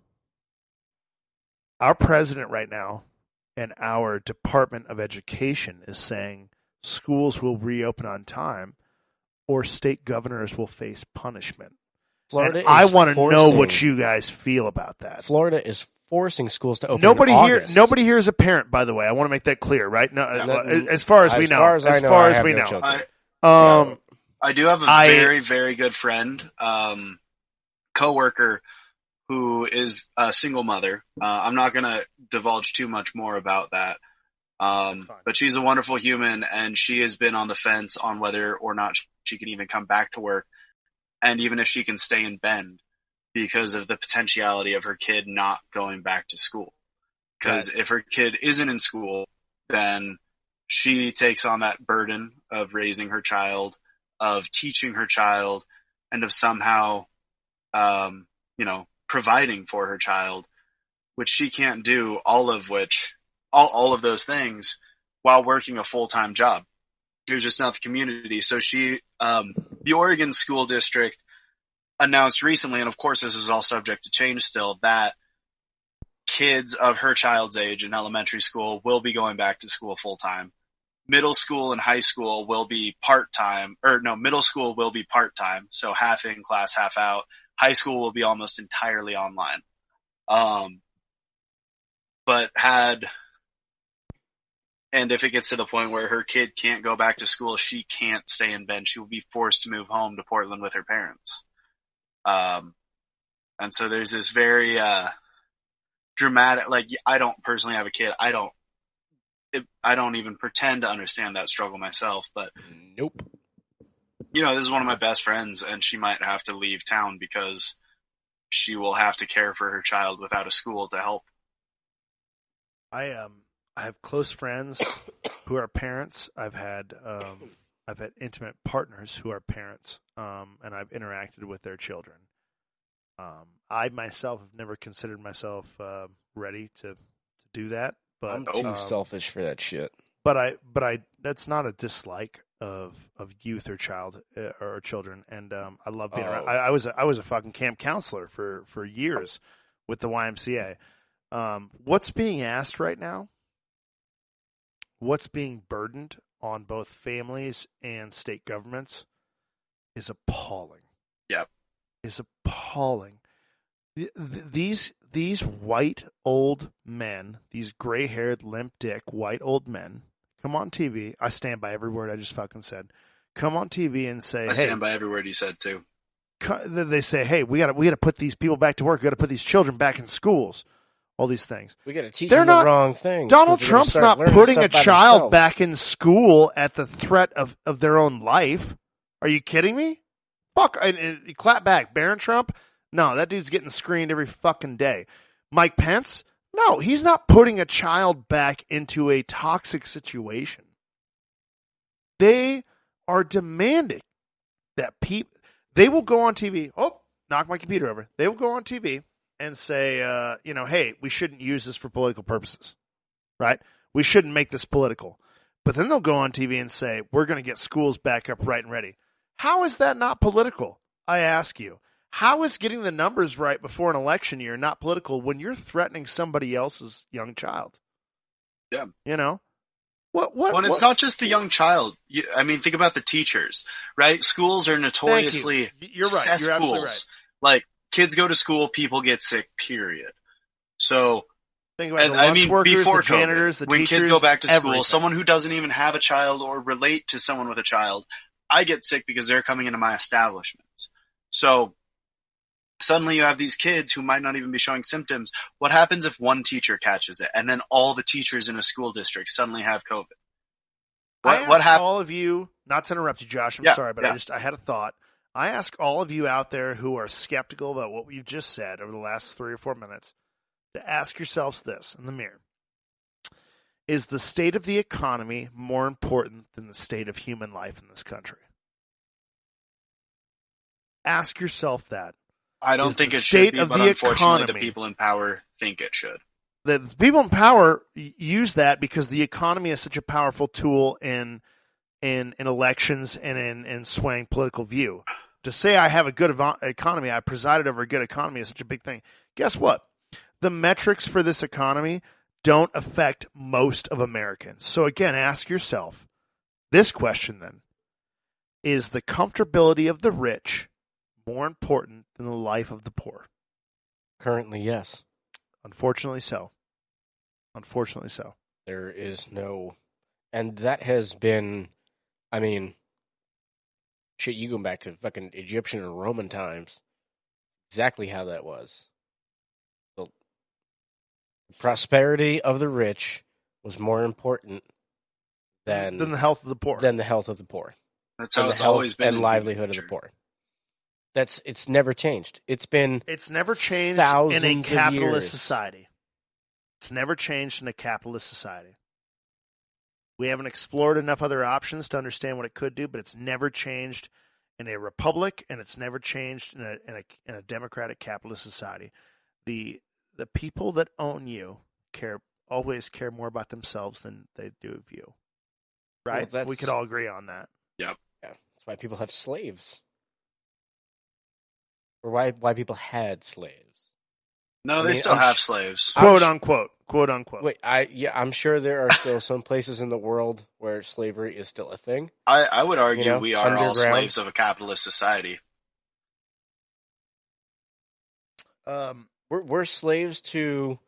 Our president right now and our Department of Education is saying schools will reopen on time or state governors will face punishment. I want to know what you guys feel about that. Florida is forcing schools to open nobody in August. Nobody here is a parent, by the way. I want to make that clear, right? No, as far as we know. As far as we know. I do have a very, very good friend, coworker, who is a single mother. I'm not going to divulge too much more about that. But she's a wonderful human, and she has been on the fence on whether or not she can even come back to work, and even if she can stay in Bend, because of the potentiality of her kid not going back to school. Because if her kid isn't in school, then she takes on that burden of raising her child, of teaching her child, and of somehow, providing for her child, which she can't do, all of those things while working a full-time job. There's just not the community. So the Oregon school district announced recently, and of course this is all subject to change still, that kids of her child's age in elementary school will be going back to school full-time. Middle school and high school will be part-time, middle school will be part-time, so half in class, half out. High school will be almost entirely online. And if it gets to the point where her kid can't go back to school, she can't stay in Bend. She will be forced to move home to Portland with her parents. And so there's this very, dramatic, like, I don't personally have a kid. I don't even pretend to understand that struggle myself, but nope. This is one of my best friends, and she might have to leave town because she will have to care for her child without a school to help. I have close friends who are parents. I've had intimate partners who are parents, and I've interacted with their children. I myself have never considered myself ready to do that. But I'm too selfish for that shit. But I that's not a dislike of youth or children, and I love being around. I was a fucking camp counselor for years with the YMCA. What's being asked right now what's being burdened on both families and state governments is appalling. Yep. Is appalling. These white old men, these gray-haired, limp-dick white old men, come on TV. I stand by every word I just fucking said. Come on TV and say, I stand by every word you said too. They say, hey, we got to put these people back to work. We got to put these children back in schools. All these things. We got to teach them the wrong things. Donald Trump's not putting a child back in school at the threat of their own life. Are you kidding me? Fuck. Clap back. Barron Trump? No, that dude's getting screened every fucking day. Mike Pence? No, he's not putting a child back into a toxic situation. They are demanding that they will go on TV. Oh, knock my computer over. They will go on TV and say, hey, we shouldn't use this for political purposes, right? We shouldn't make this political. But then they'll go on TV and say, we're going to get schools back up right and ready. How is that not political? I ask you. How is getting the numbers right before an election year not political when you're threatening somebody else's young child? Yeah. What? Well, it's not just the young child. Think about the teachers, right? Schools are notoriously You're right. cesspools. You're absolutely right. Like, kids go to school, people get sick, period. So, think about the lunch workers, before the janitors, COVID, the when teachers, kids go back to school, everything. someone who doesn't even have a child or relate to someone with a child, I get sick because they're coming into my establishment. So, suddenly you have these kids who might not even be showing symptoms. What happens if one teacher catches it and then all the teachers in a school district suddenly have COVID? What happens? All of you, not to interrupt you, Josh, I'm sorry, but I had a thought. I ask all of you out there who are skeptical about what we've just said over the last 3 or 4 minutes to ask yourselves this in the mirror. Is the state of the economy more important than the state of human life in this country? Ask yourself that. I don't think it should be, but unfortunately the people in power think it should. The people in power use that because the economy is such a powerful tool in elections and in swaying political view. To say I have a good economy, I presided over a good economy is such a big thing. Guess what? The metrics for this economy don't affect most of Americans. So again, ask yourself this question then. Is the comfortability of the rich more important than the life of the poor? Currently, yes. Unfortunately so. Unfortunately so. There is no... And that has been... shit, you go back to fucking Egyptian and Roman times. Exactly how that was. The prosperity of the rich was more important than the health of the poor. That's how it's always been. And livelihood of the poor. It's never changed. It's never changed in a capitalist society. It's never changed in a capitalist society. We haven't explored enough other options to understand what it could do, but it's never changed in a republic, and it's never changed in a democratic capitalist society. The people that own you always care more about themselves than they do of you. Right? Well, we could all agree on that. Yep. Yeah. That's why people have slaves. Or why people had slaves. No, they still have slaves. Quote unquote. Wait, I'm sure there are still some places in the world where slavery is still a thing. I would argue we are all slaves of a capitalist society. We're slaves to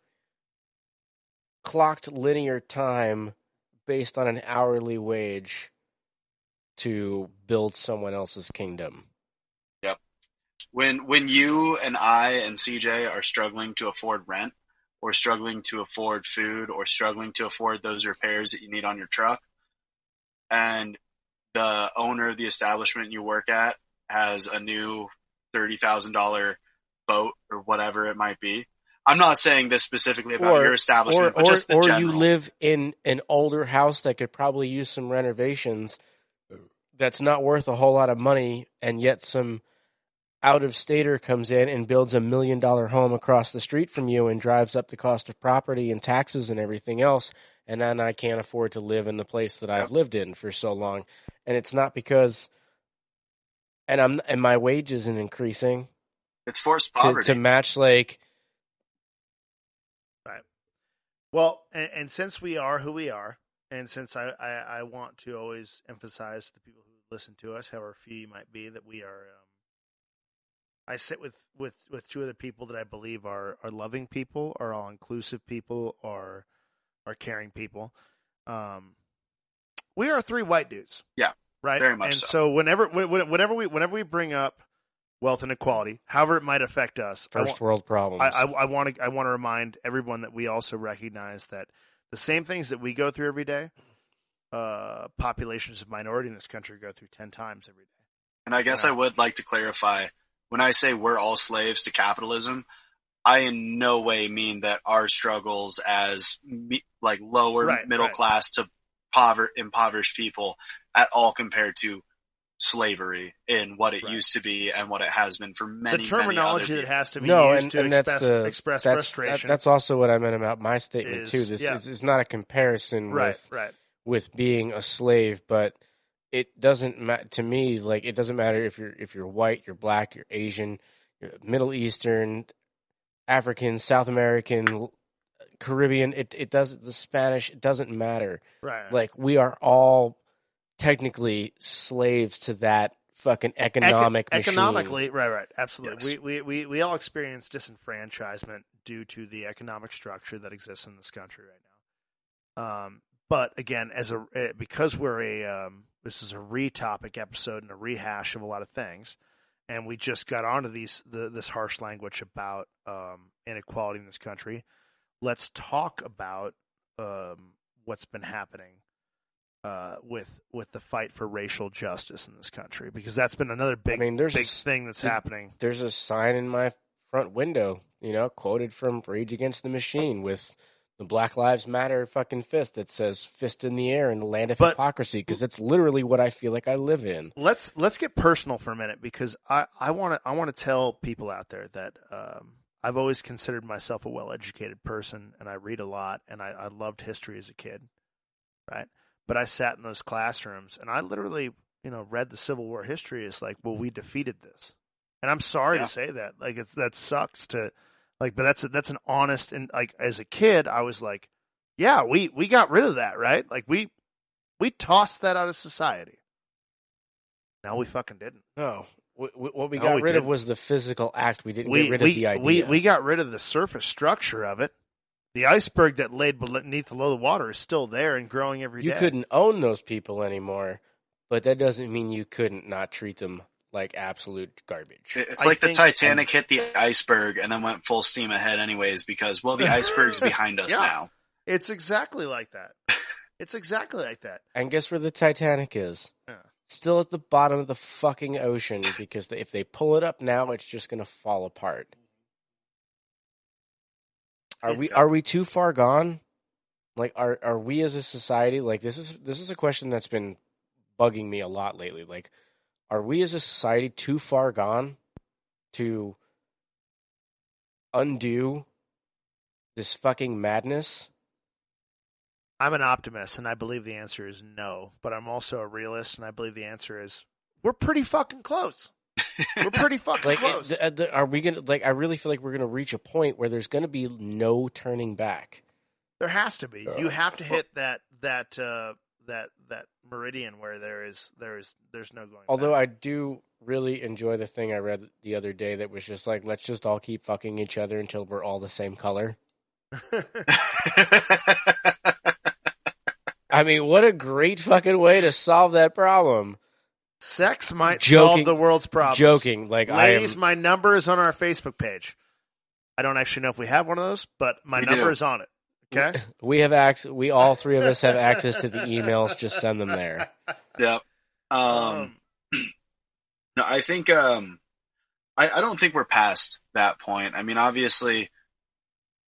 clocked linear time based on an hourly wage to build someone else's kingdom. Yep. When you and I and CJ are struggling to afford rent, or struggling to afford food, or struggling to afford those repairs that you need on your truck, and the owner of the establishment you work at has a new $30,000 boat or whatever it might be. I'm not saying this specifically about your establishment, but just the general. Or you live in an older house that could probably use some renovations that's not worth a whole lot of money, and yet some out-of-stater comes in and builds $1 million home across the street from you and drives up the cost of property and taxes and everything else, and then I can't afford to live in the place that I've lived in for so long. And it's not because... And my wage isn't increasing. It's forced poverty. To match, like... Right. Well, and since we are who we are, and since I want to always emphasize to the people who listen to us, however few you might be, that we are. I sit with two other people that I believe are loving people, are all inclusive people, are caring people. We are three white dudes. Yeah, right. Very much and so. whenever we bring up wealth inequality, however it might affect us, First world problems. I want to remind everyone that we also recognize that the same things that we go through every day, populations of minority in this country go through 10 times every day. And I guess I would like to clarify, when I say we're all slaves to capitalism, I in no way mean that our struggles as like lower middle class to impoverished people at all compared to slavery in what it used to be and what it has been for many, the terminology many that has to be used to express frustration. That's also what I meant about my statement too. This is not a comparison with being a slave, but it doesn't matter to me. Like, it doesn't matter if you're white, you're black, you're Asian, you're Middle Eastern, African, South American, Caribbean. It doesn't, the Spanish. It doesn't matter. Right. Like, we are all technically slaves to that fucking economic machine. Economically, right, absolutely. Yes. We all experience disenfranchisement due to the economic structure that exists in this country right now. But again, because we're this is a re-topic episode and a rehash of a lot of things, and we just got onto this harsh language about inequality in this country. Let's talk about what's been happening with the fight for racial justice in this country, because that's been another big thing that's happening. There's a sign in my front window, quoted from Rage Against the Machine with the Black Lives Matter fucking fist that says "fist in the air" in the land of hypocrisy, because it's literally what I feel like I live in. Let's get personal for a minute, because I want to tell people out there that I've always considered myself a well-educated person, and I read a lot, and I loved history as a kid, right? But I sat in those classrooms, and I literally, read the Civil War history as like, well, we defeated this, and I'm sorry to say that, like, that sucks to. Like, but that's an honest, and like, as a kid, I was like, yeah, we got rid of that, right? Like, we tossed that out of society. No, we fucking didn't. No, what we got rid of was the physical act. We didn't get rid of the idea. We got rid of the surface structure of it. The iceberg that laid beneath the water is still there and growing every day. You couldn't own those people anymore, but that doesn't mean you couldn't not treat them like absolute garbage. It's like the Titanic hit the iceberg and then went full steam ahead anyways because, well, the iceberg's behind us now. It's exactly like that. It's exactly like that. And guess where the Titanic is? Yeah. Still at the bottom of the fucking ocean, because if they pull it up now, it's just going to fall apart. Are we too far gone? Like, are we as a society, like, this is a question that's been bugging me a lot lately. Like, are we as a society too far gone to undo this fucking madness? I'm an optimist, and I believe the answer is no. But I'm also a realist, and I believe the answer is we're pretty fucking close. We're pretty fucking close. Are we gonna, like? I really feel like we're gonna reach a point where there's gonna be no turning back. There has to be. You have to hit that meridian where there's no going Although back. I do really enjoy the thing I read the other day that was just like, let's just all keep fucking each other until we're all the same color. I mean, what a great fucking way to solve that problem. Sex might solve the world's problems. Joking. Like, ladies, my number is on our Facebook page. I don't actually know if we have one of those, but my number is on it. Okay? We have access. We, all three of us, have access to the emails. Just send them there. Yep. No, I think I don't think we're past that point. I mean, obviously,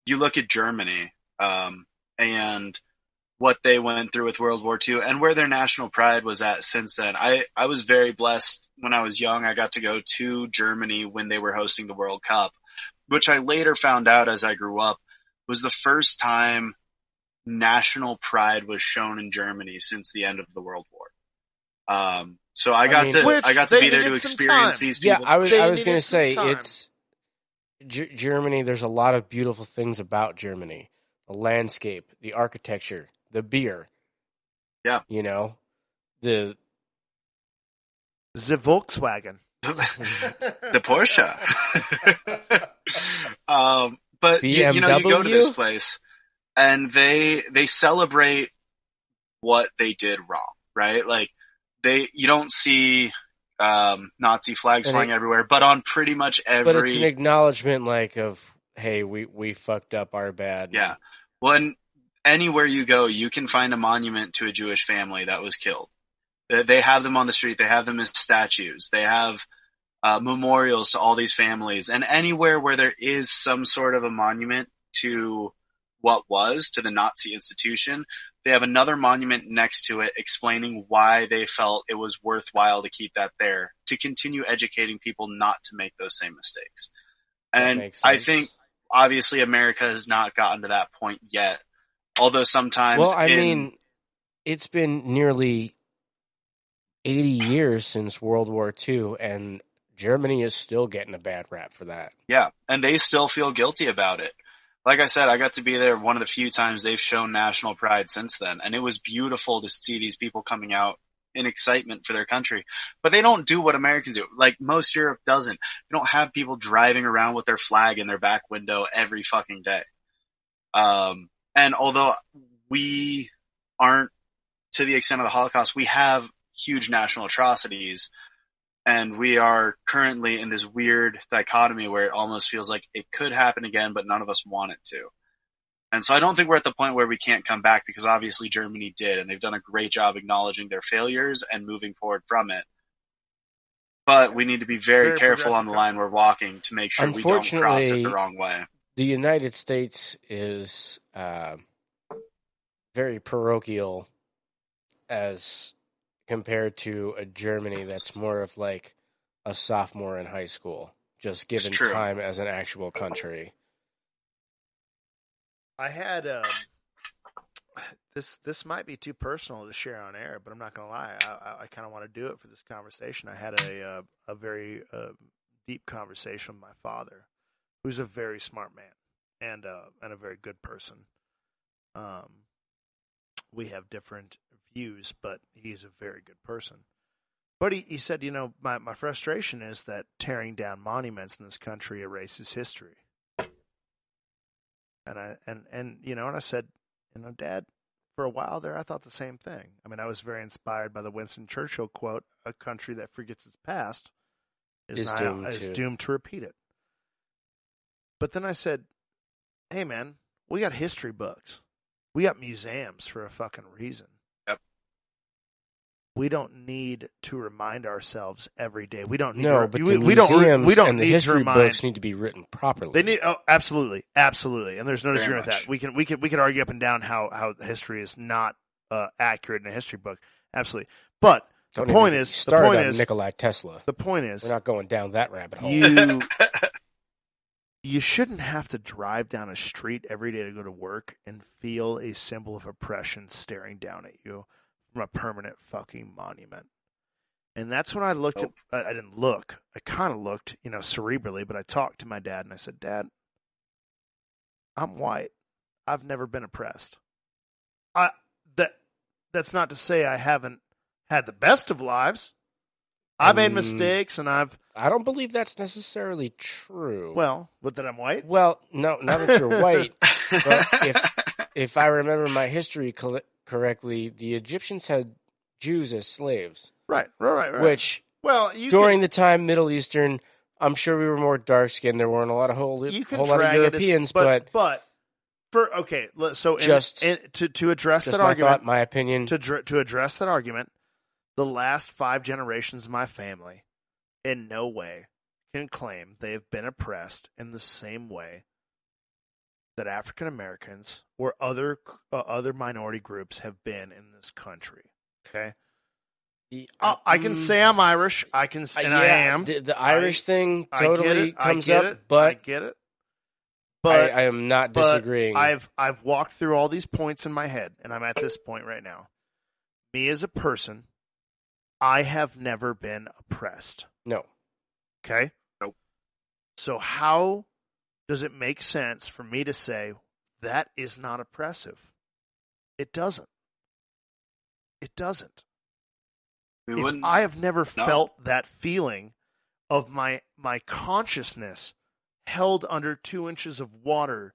you look at Germany and what they went through with World War II and where their national pride was at since then. I was very blessed when I was young. I got to go to Germany when they were hosting the World Cup, which I later found out as I grew up was the first time national pride was shown in Germany since the end of the World War. So I got to be there to experience these people. Yeah, I was going to say, it's Germany. There's a lot of beautiful things about Germany: the landscape, the architecture, the beer. Yeah. You know, the Volkswagen. The Porsche. But you go to this BMW. place and they celebrate what they did wrong, right? Like you don't see Nazi flags And flying it, everywhere, but on pretty much but it's an every acknowledgement, like of, hey, we fucked up, our bad. yeah. When anywhere you go, you can find a monument to a Jewish family that was killed. They have them on the street. They have them as statues. They have memorials to all these families. And anywhere where there is some sort of a monument to what was, to the Nazi institution, they have another monument next to it explaining why they felt it was worthwhile to keep that there, to continue educating people not to make those same mistakes. That And makes I sense. think obviously America has not gotten to that point yet. Although sometimes Well, I mean, it's been nearly 80 years since World War II, and Germany is still getting a bad rap for that. yeah, and they still feel guilty about it. Like I said, I got to be there one of the few times they've shown national pride since then, and it was beautiful to see these people coming out in excitement for their country. But they don't do what Americans do. Like most Europe doesn't. They don't have people driving around with their flag in their back window every fucking day. And although we aren't to the extent of the Holocaust, we have huge national atrocities, and we are currently in this weird dichotomy where it almost feels like it could happen again, but none of us want it to. And so I don't think we're at the point where we can't come back, because obviously Germany did, and they've done a great job acknowledging their failures and moving forward from it. But we need to be very careful on the line we're walking to make sure we don't cross it the wrong way. The United States is very parochial as compared to a Germany that's more of like a sophomore in high school, just given time as an actual country. I had this might be too personal to share on air, but I'm not gonna lie. I kind of want to do it for this conversation. I had a very deep conversation with my father, who's a very smart man and a very good person. We have different views, but he's a very good person. But he said, my frustration is that tearing down monuments in this country erases history. And I said, Dad, for a while there, I thought the same thing. I mean, I was very inspired by the Winston Churchill quote, "A country that forgets its past is doomed to repeat it." But then I said, hey, man, we got history books. We got museums for a fucking reason. Yep. We don't need to remind ourselves every day. We don't need but the museums and the history books need to be written properly. They need, absolutely, and there's no disagreement with that. We could argue up and down how history is not accurate in a history book, absolutely. But the point is, Nikolai Tesla. The point is, we're not going down that rabbit hole. You shouldn't have to drive down a street every day to go to work and feel a symbol of oppression staring down at you from a permanent fucking monument. And that's when I looked at, I didn't look, I kind of looked, cerebrally, but I talked to my dad and I said, Dad, I'm white. I've never been oppressed. That's not to say I haven't had the best of lives. I made mistakes, and I don't believe that's necessarily true. Well, but that I'm white? Well, no, not that you're white. But if I remember my history correctly, the Egyptians had Jews as slaves. Right. Which, during the time Middle Eastern, I'm sure we were more dark-skinned. There weren't a lot of whole lot of Europeans, but so to address that argument, my opinion, to address that argument, the last 5 generations of my family in no way can claim they have been oppressed in the same way that African Americans or other minority groups have been in this country. Okay, I can say I'm Irish. I am. The Irish thing totally comes up, but I get it. But I am not disagreeing. I've walked through all these points in my head, and I'm at this point right now. Me as a person, I have never been oppressed. No. Okay? Nope. So how does it make sense for me to say that is not oppressive? It doesn't. It doesn't. We I have never no. felt that feeling of my consciousness held under 2 inches of water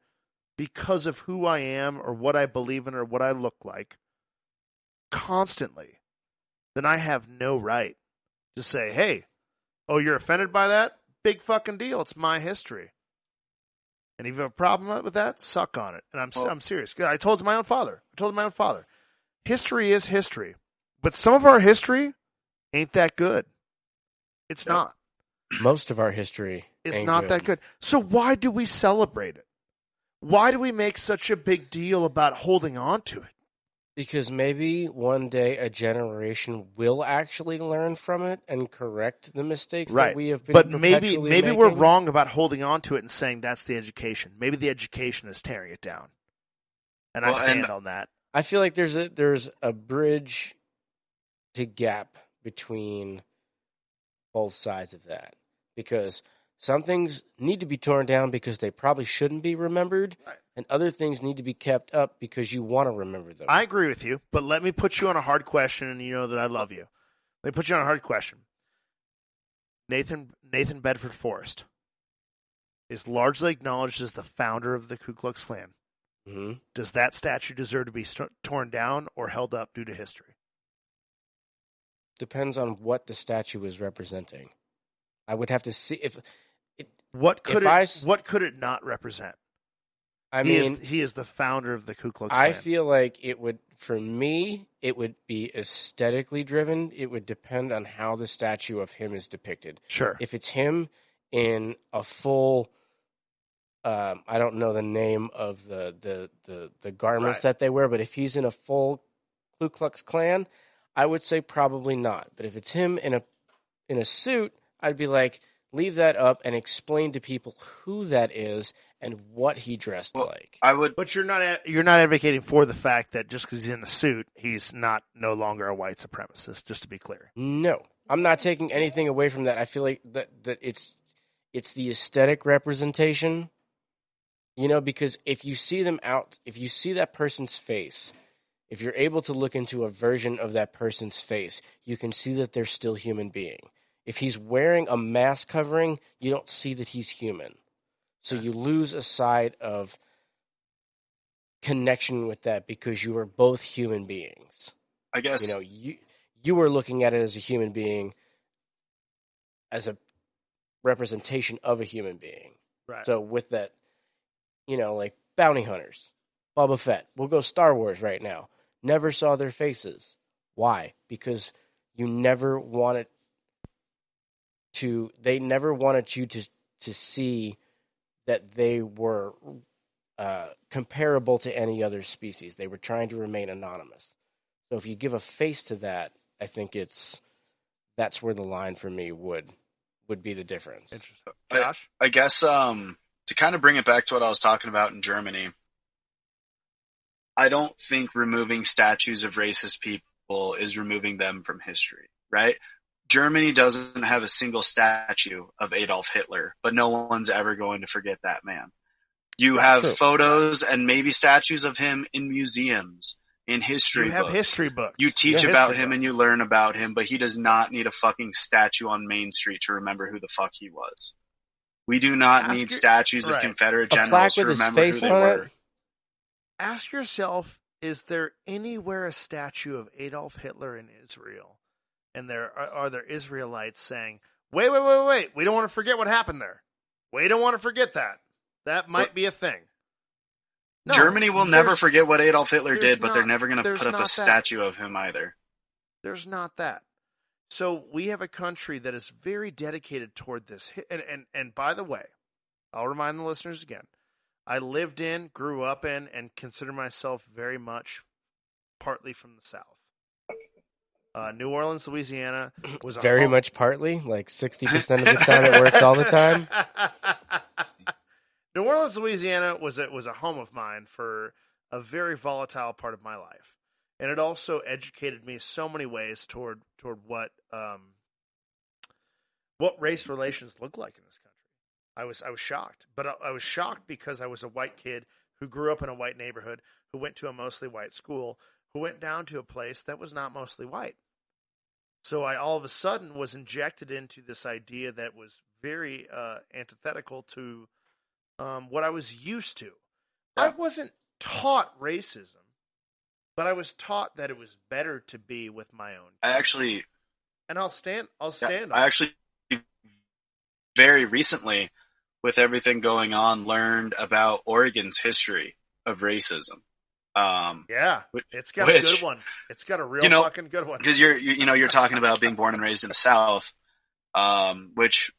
because of who I am or what I believe in or what I look like constantly, then I have no right to say, hey, oh, you're offended by that? Big fucking deal. It's my history. And if you have a problem with that, suck on it. And I'm serious. I told my own father. History is history. But some of our history ain't that good. It's not. Most of our history It's ain't not good. that good. So why do we celebrate it? Why do we make such a big deal about holding on to it? Because maybe one day a generation will actually learn from it and correct the mistakes that we have been but perpetually maybe making. we're wrong about holding on to it and saying that's the education. Maybe the education is tearing it down. And I stand on that. I feel like there's a bridge to gap between both sides of that. Because some things need to be torn down because they probably shouldn't be remembered, and other things need to be kept up because you want to remember them. I agree with you, but let me put you on a hard question, and you know that I love you. Let me put you on a hard question. Nathan Bedford Forrest is largely acknowledged as the founder of the Ku Klux Klan. Mm-hmm. Does that statue deserve to be torn down or held up due to history? Depends on what the statue is representing. I would have to see if what could it not represent? I mean, he is the founder of the Ku Klux Klan. I feel like it would, for me, it would be aesthetically driven. It would depend on how the statue of him is depicted. Sure. If it's him in a full, I don't know the name of the garments that they wear, but if he's in a full Ku Klux Klan, I would say probably not. But if it's him in a suit, I'd be like, leave that up and explain to people who that is and what he dressed like. I would, but you're not advocating for the fact that just because he's in a suit, he's no longer a white supremacist. Just to be clear, no, I'm not taking anything away from that. I feel like that it's the aesthetic representation, because if you see that person's face, if you're able to look into a version of that person's face, you can see that they're still human being. If he's wearing a mask covering, you don't see that he's human. So you lose a side of connection with that because you are both human beings. I guess you were looking at it as a human being, as a representation of a human being. Right. So with that, like bounty hunters, Boba Fett, we'll go Star Wars right now. Never saw their faces. Why? Because you never wanted they never wanted you to see that they were comparable to any other species. They were trying to remain anonymous. So if you give a face to that, I think that's where the line for me would be the difference. Interesting. Josh? I guess to kind of bring it back to what I was talking about in Germany, I don't think removing statues of racist people is removing them from history, right? Germany doesn't have a single statue of Adolf Hitler, but no one's ever going to forget that man. You have photos and maybe statues of him in museums, in history books. You have history books. You teach about him and you learn about him, but he does not need a fucking statue on Main Street to remember who the fuck he was. We do not need statues of Confederate generals to remember who they were. Ask yourself, is there anywhere a statue of Adolf Hitler in Israel? And are there Israelites saying, wait, we don't want to forget what happened there. We don't want to forget that. That might be a thing. No, Germany will never forget what Adolf Hitler did, but they're never going to put up a statue of him either. There's not that. So we have a country that is very dedicated toward this. And by the way, I'll remind the listeners again, I lived in, grew up in, and consider myself very much partly from the South. New Orleans, Louisiana was very much partly, like 60% of the time it works all the time. New Orleans, Louisiana was a home of mine for a very volatile part of my life, and it also educated me so many ways toward what race relations look like in this country. I was shocked, but I was shocked because I was a white kid who grew up in a white neighborhood, who went to a mostly white school, who went down to a place that was not mostly white. So I all of a sudden was injected into this idea that was very antithetical to what I was used to. Yeah. I wasn't taught racism, but I was taught that it was better to be with my own. And I'll stand on it. I actually very recently, with everything going on, learned about Oregon's history of racism. It's got a good one. It's got a real fucking good one. Because you're talking about being born and raised in the South, which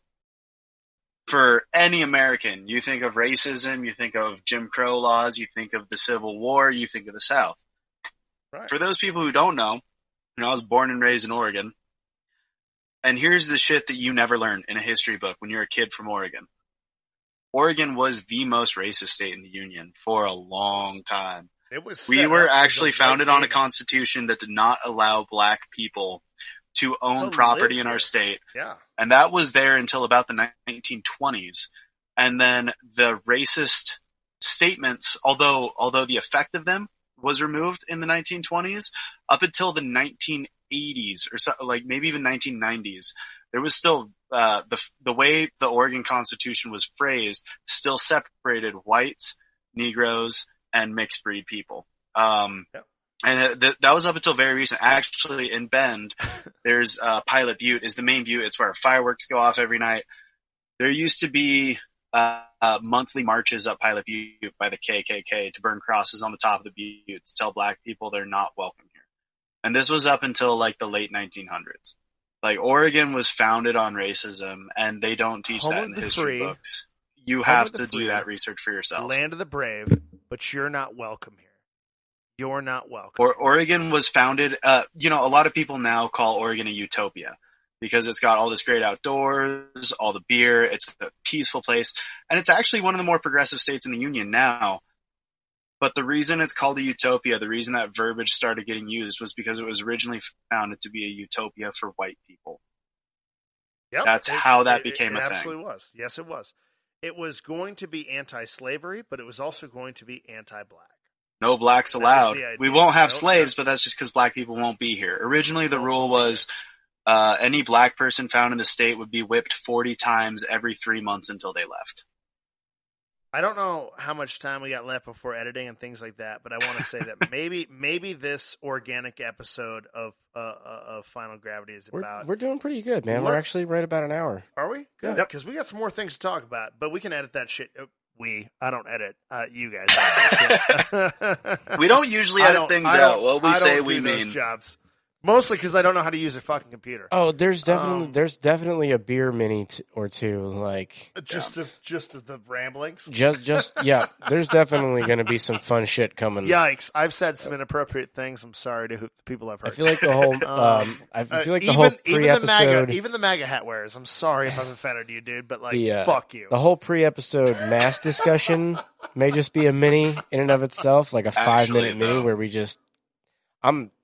for any American, you think of racism, you think of Jim Crow laws, you think of the Civil War, you think of the South. Right. For those people who don't know, I was born and raised in Oregon. And here's the shit that you never learn in a history book when you're a kid from Oregon. Oregon was the most racist state in the Union for a long time. We were actually founded on a constitution that did not allow black people to own property in our state. Yeah. And that was there until about the 1920s. And then the racist statements, although the effect of them was removed in the 1920s, up until the 1980s or so, like maybe even 1990s, there was still the way the Oregon Constitution was phrased still separated whites, Negroes, and mixed breed people. And that was up until very recent. Actually, in Bend, there's Pilot Butte is the main butte. It's where fireworks go off every night. There used to be monthly marches up Pilot Butte by the KKK to burn crosses on the top of the butte to tell black people they're not welcome here. And this was up until like the late 1900s. Like Oregon was founded on racism, and they don't teach that in the history books. You have to do that research for yourself. Land of the brave, but you're not welcome here. You're not welcome. Oregon was founded, a lot of people now call Oregon a utopia because it's got all this great outdoors, all the beer, it's a peaceful place, and it's actually one of the more progressive states in the Union now. But the reason it's called a utopia, the reason that verbiage started getting used was because it was originally founded to be a utopia for white people. Yep. That's how that became a thing. It absolutely was. Yes, it was. It was going to be anti-slavery, but it was also going to be anti-black. No blacks allowed. We won't have slaves, but that's just because black people won't be here. Originally, the rule was any black person found in the state would be whipped 40 times every 3 months until they left. I don't know how much time we got left before editing and things like that, but I want to say that maybe this organic episode of Final Gravity is about. We're doing pretty good, man. We're actually right about an hour. Are we? Good, because we got some more things to talk about, but we can edit that shit. I don't edit. You guys. We don't usually edit things out. What we say, we mean. Jobs. Mostly because I don't know how to use a fucking computer. Oh, there's definitely a beer mini or two, like just of the ramblings. Yeah. There's definitely going to be some fun shit coming. Yikes! I've said some inappropriate things. I'm sorry to the people I've heard. I feel like the whole whole pre-episode, even the MAGA hat wearers. I'm sorry if I've offended you, dude, but fuck you. The whole pre-episode mass discussion may just be a mini in and of itself, like a 5-minute mini where we just.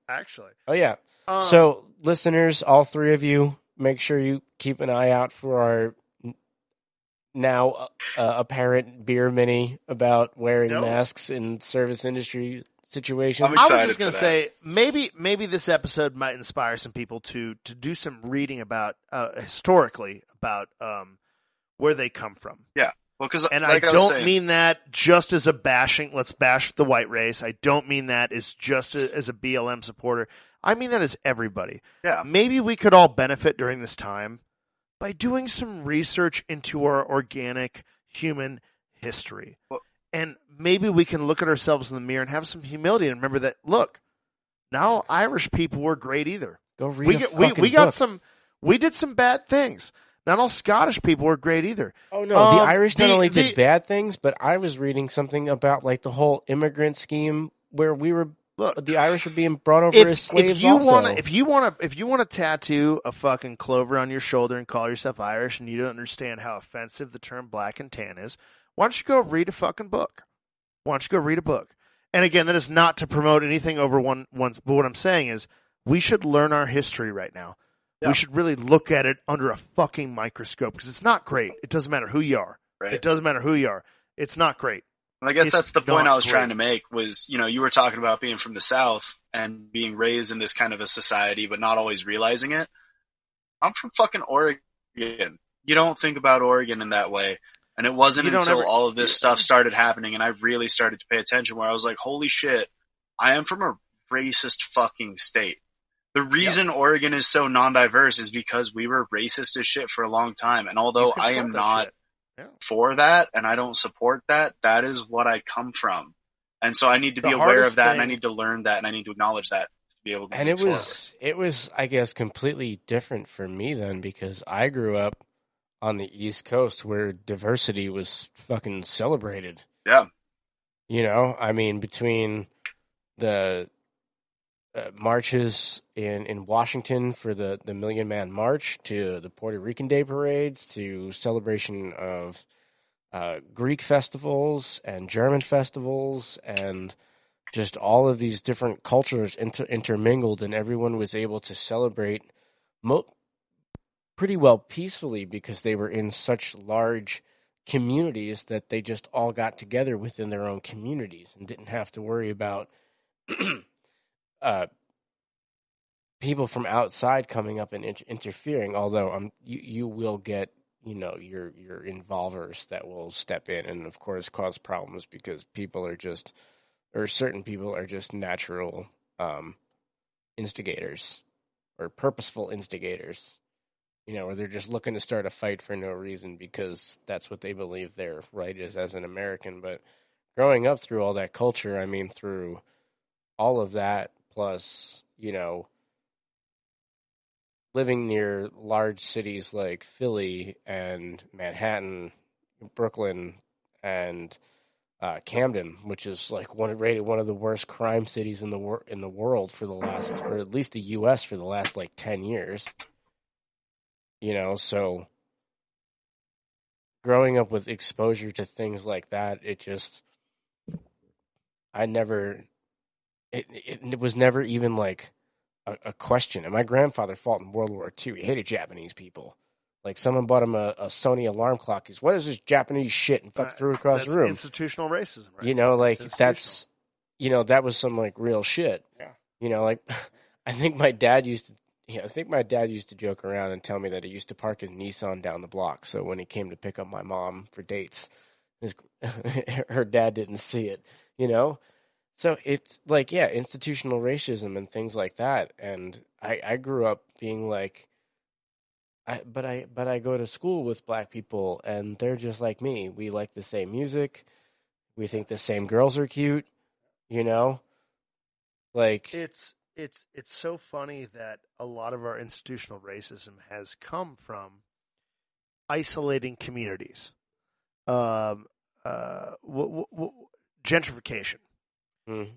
Actually. Oh yeah. So, listeners, all three of you, make sure you keep an eye out for our now apparent beer mini about wearing masks in service industry situations. I'm excited. I was just going to say, maybe this episode might inspire some people to do some reading about historically about where they come from. Yeah. Well, and I don't mean that just as a bashing. Let's bash the white race. I don't mean that as just as a BLM supporter. I mean that as everybody. Yeah. Maybe we could all benefit during this time by doing some research into our organic human history. Well, and maybe we can look at ourselves in the mirror and have some humility and remember that, look, not all Irish people were great either. Go read we got some. We did some bad things. Not all Scottish people were great either. Oh no, the Irish not only did bad things, but I was reading something about like the whole immigrant scheme where we were. Look, the Irish were being brought over as slaves. If you want to tattoo a fucking clover on your shoulder and call yourself Irish, and you don't understand how offensive the term black and tan is, why don't you go read a fucking book? Why don't you go read a book? And again, that is not to promote anything over one's. But what I'm saying is, we should learn our history right now. Yeah. We should really look at it under a fucking microscope because it's not great. It doesn't matter who you are. Right. It doesn't matter who you are. It's not great. I guess that's the point I was trying to make was, you were talking about being from the South and being raised in this kind of a society, but not always realizing it. I'm from fucking Oregon. You don't think about Oregon in that way. And it wasn't until all of this stuff started happening and I really started to pay attention where I was like, holy shit, I am from a racist fucking state. The reason Oregon is so non-diverse is because we were racist as shit for a long time. And although I am not for that and I don't support that, that is what I come from. And so I need to be aware of that and I need to learn that and I need to acknowledge that to be able to move forward. It was, I guess, completely different for me then because I grew up on the East Coast where diversity was fucking celebrated. Yeah. You know, I mean, between the marches in Washington for the Million Man March to the Puerto Rican Day parades to celebration of Greek festivals and German festivals and just all of these different cultures intermingled and everyone was able to celebrate pretty well peacefully because they were in such large communities that they just all got together within their own communities and didn't have to worry about people from outside coming up and interfering. Although you will get your involvers that will step in and of course cause problems because certain people are just natural instigators or purposeful instigators. Or they're just looking to start a fight for no reason because that's what they believe their right is as an American. But growing up through all that culture, I mean, through all of that, plus, living near large cities like Philly and Manhattan, Brooklyn, and Camden, which is like rated one of the worst crime cities in the world for the last, or at least the U.S. for the last like 10 years. So growing up with exposure to things like that, it was never even like a question. And my grandfather fought in World War II. He hated Japanese people. Like someone bought him a Sony alarm clock. He's, what is this Japanese shit? And fucking threw it across the room. Institutional racism, right? That's that was some like real shit. Yeah. I think my dad used to joke around and tell me that he used to park his Nissan down the block. So when he came to pick up my mom for dates, her dad didn't see it, So it's like, institutional racism and things like that. And I grew up being like, but I go to school with black people and they're just like me. We like the same music. We think the same girls are cute, Like It's so funny that a lot of our institutional racism has come from isolating communities. Gentrification.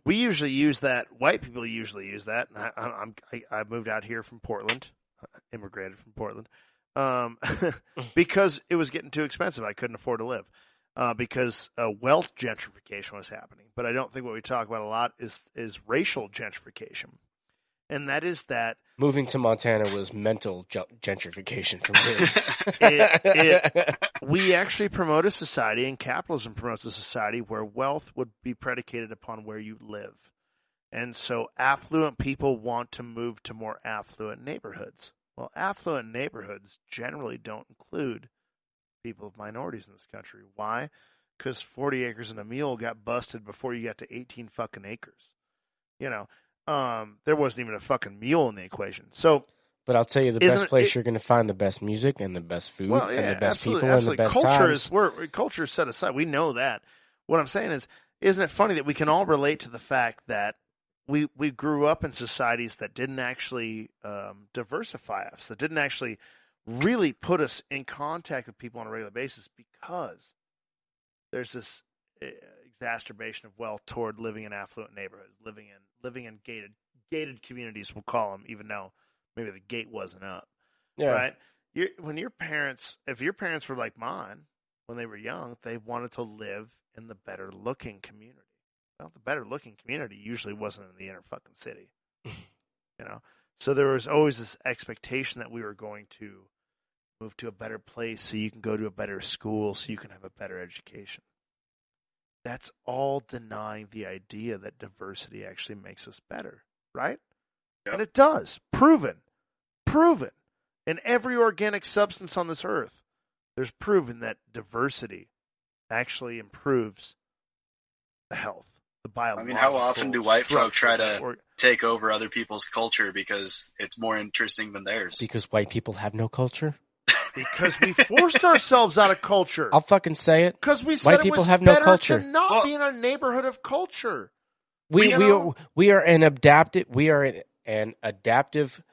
We usually use that. White people usually use that. And I moved out here from Portland, immigrated from Portland, because it was getting too expensive. I couldn't afford to live. Because wealth gentrification was happening. But I don't think what we talk about a lot is racial gentrification. And that is that moving to Montana was mental gentrification for me. We actually promote a society, and capitalism promotes a society where wealth would be predicated upon where you live. And so affluent people want to move to more affluent neighborhoods. Well, affluent neighborhoods generally don't include people of minorities in this country. Why? Because 40 acres and a mule got busted before you got to 18 fucking acres. There wasn't even a fucking mule in the equation. So, but I'll tell you, the best place you're going to find the best music and the best food and the best people and the best culture is set aside. We know that. What I'm saying is, isn't it funny that we can all relate to the fact that we grew up in societies that didn't actually diversify us, that didn't actually really put us in contact with people on a regular basis because there's this exacerbation of wealth toward living in affluent neighborhoods, living in gated communities, we'll call them, even though maybe the gate wasn't up. Yeah. Right? If your parents were like mine when they were young, they wanted to live in the better looking community. Well, the better looking community usually wasn't in the inner fucking city. So there was always this expectation that we were going to move to a better place so you can go to a better school, so you can have a better education. That's all denying the idea that diversity actually makes us better. right? Yep. And it does. Proven. In every organic substance on this earth, there's proven that diversity actually improves the health, the biological how often do white folk structure, try to take over other people's culture because it's more interesting than theirs? Because white people have no culture? Because we forced ourselves out of culture. I'll fucking say it. Because we said white it people was have better no culture. to not be in a neighborhood of culture. We are an adaptive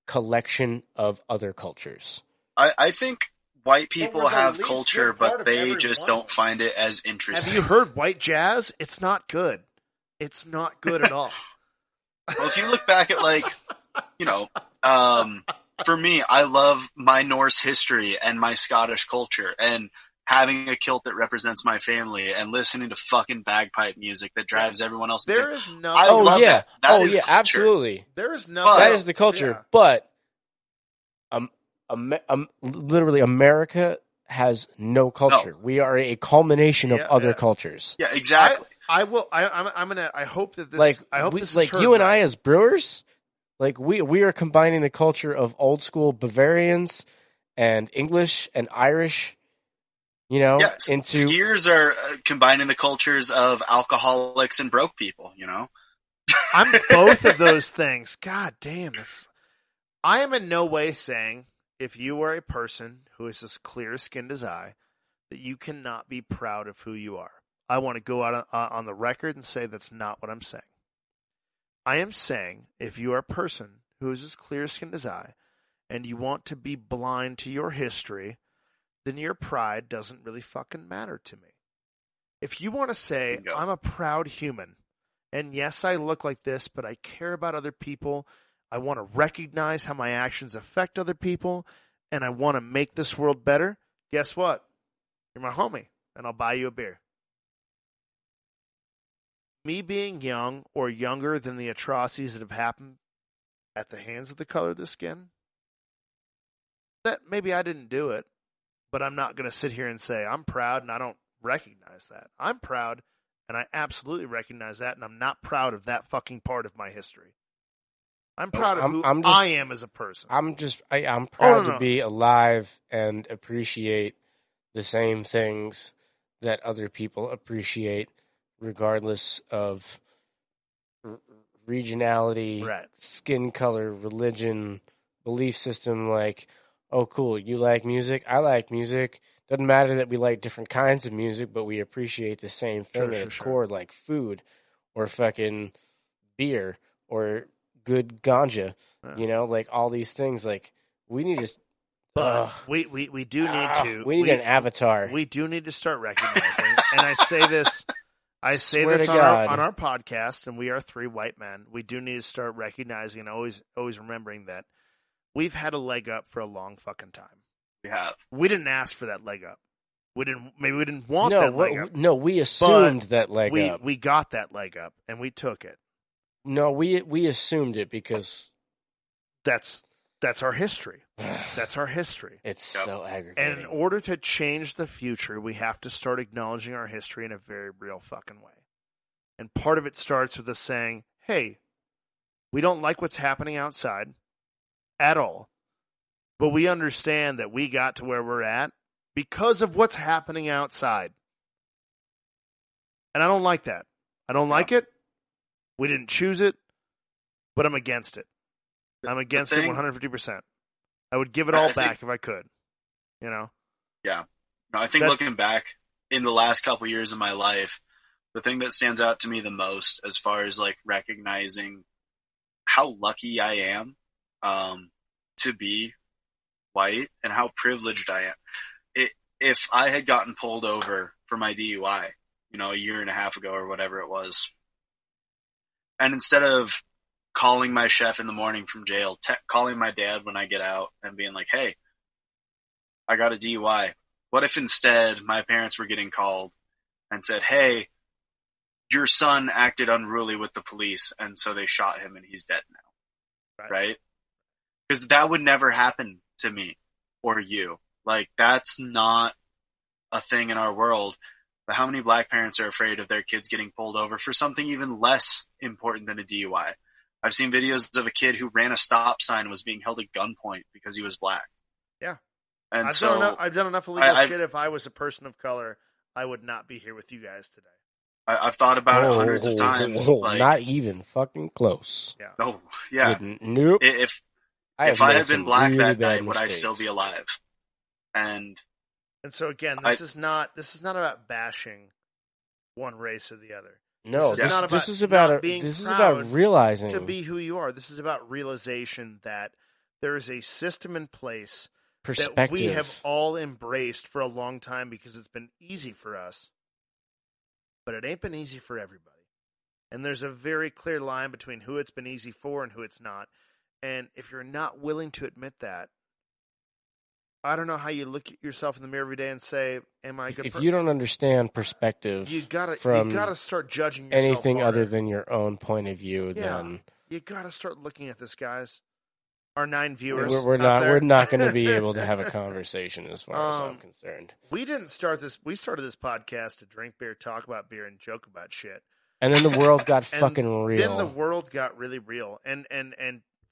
collection of other cultures. I think white people have culture, but they just don't find it as interesting. Have you heard white jazz? It's not good. It's not good at all. Well, if you look back at for me, I love my Norse history and my Scottish culture, and having a kilt that represents my family and listening to fucking bagpipe music that drives everyone else. There is no. I love that. That is culture. Absolutely. There is no. That is the culture. Yeah. But literally, America has no culture. No. We are a culmination of other cultures. Yeah, exactly. I will. I'm gonna. I hope that this. I hope this is heard you and right. I as brewers. We are combining the culture of old school Bavarians and English and Irish. Yes. Into skiers are combining the cultures of alcoholics and broke people. I'm both of those things. God damn this. I am in no way saying if you are a person who is as clear-skinned as I, that you cannot be proud of who you are. I want to go out on the record and say that's not what I'm saying. I am saying if you are a person who is as clear-skinned as I, and you want to be blind to your history, then your pride doesn't really fucking matter to me. If you want to say, I'm a proud human, and yes, I look like this, but I care about other people, I want to recognize how my actions affect other people, and I want to make this world better, guess what? You're my homie, and I'll buy you a beer. Me being young or younger than the atrocities that have happened at the hands of the color of the skin, that maybe I didn't do it, but I'm not going to sit here and say I'm proud and I don't recognize that. I'm proud and I absolutely recognize that, and I'm not proud of that fucking part of my history. I'm proud of who I am as a person. I'm proud to be alive and appreciate the same things that other people appreciate, regardless of regionality, skin color, religion, belief system. Oh, cool, you like music? I like music. Doesn't matter that we like different kinds of music, but we appreciate the same thing at its core, like food or fucking beer or good ganja. All these things. We need to. But we do need to. We need an avatar. We do need to start recognizing. And I say this. I say this on our podcast, and we are three white men. We do need to start recognizing and always remembering that we've had a leg up for a long fucking time. We have. We didn't ask for that leg up. Maybe we didn't want that leg up. No, we assumed that leg up. We got that leg up, and we took it. No, we assumed it because that's our history. That's our history. It's so aggravating. And in order to change the future, we have to start acknowledging our history in a very real fucking way. And part of it starts with us saying, hey, we don't like what's happening outside at all, but we understand that we got to where we're at because of what's happening outside. And I don't like that. I don't like it. We didn't choose it, but I'm against it. I'm against it 150%. I would give it all back if I could. Yeah. No, I think looking back in the last couple years of my life, the thing that stands out to me the most as far as recognizing how lucky I am to be white and how privileged I am. If I had gotten pulled over for my DUI, a year and a half ago or whatever it was, and instead of calling my chef in the morning from jail, calling my dad when I get out and being like, hey, I got a DUI. What if instead my parents were getting called and said, hey, your son acted unruly with the police, and so they shot him and he's dead now. Right? Because that would never happen to me or you. That's not a thing in our world. But how many black parents are afraid of their kids getting pulled over for something even less important than a DUI? I've seen videos of a kid who ran a stop sign and was being held at gunpoint because he was black. Yeah. And I've done enough illegal shit. If I was a person of color, I would not be here with you guys today. I've thought about it hundreds of times. Not even fucking close. Yeah. Oh, yeah. Nope. If I had been black that night, would I still be alive? And so again, this is not about bashing one race or the other. No, this is about realizing to be who you are. This is about realization that there is a system in place that we have all embraced for a long time because it's been easy for us, but it ain't been easy for everybody. And there's a very clear line between who it's been easy for and who it's not. And if you're not willing to admit that, I don't know how you look at yourself in the mirror every day and say, "Am I good?" If you don't understand perspective, you gotta start judging yourself anything harder. other than your own point of view. Yeah, then you gotta start looking at this, guys. Our 9 viewers, we're not going to be able to have a conversation as far as I'm concerned. We didn't start this. We started this podcast to drink beer, talk about beer, and joke about shit. And then the world got fucking real. Then the world got really real. And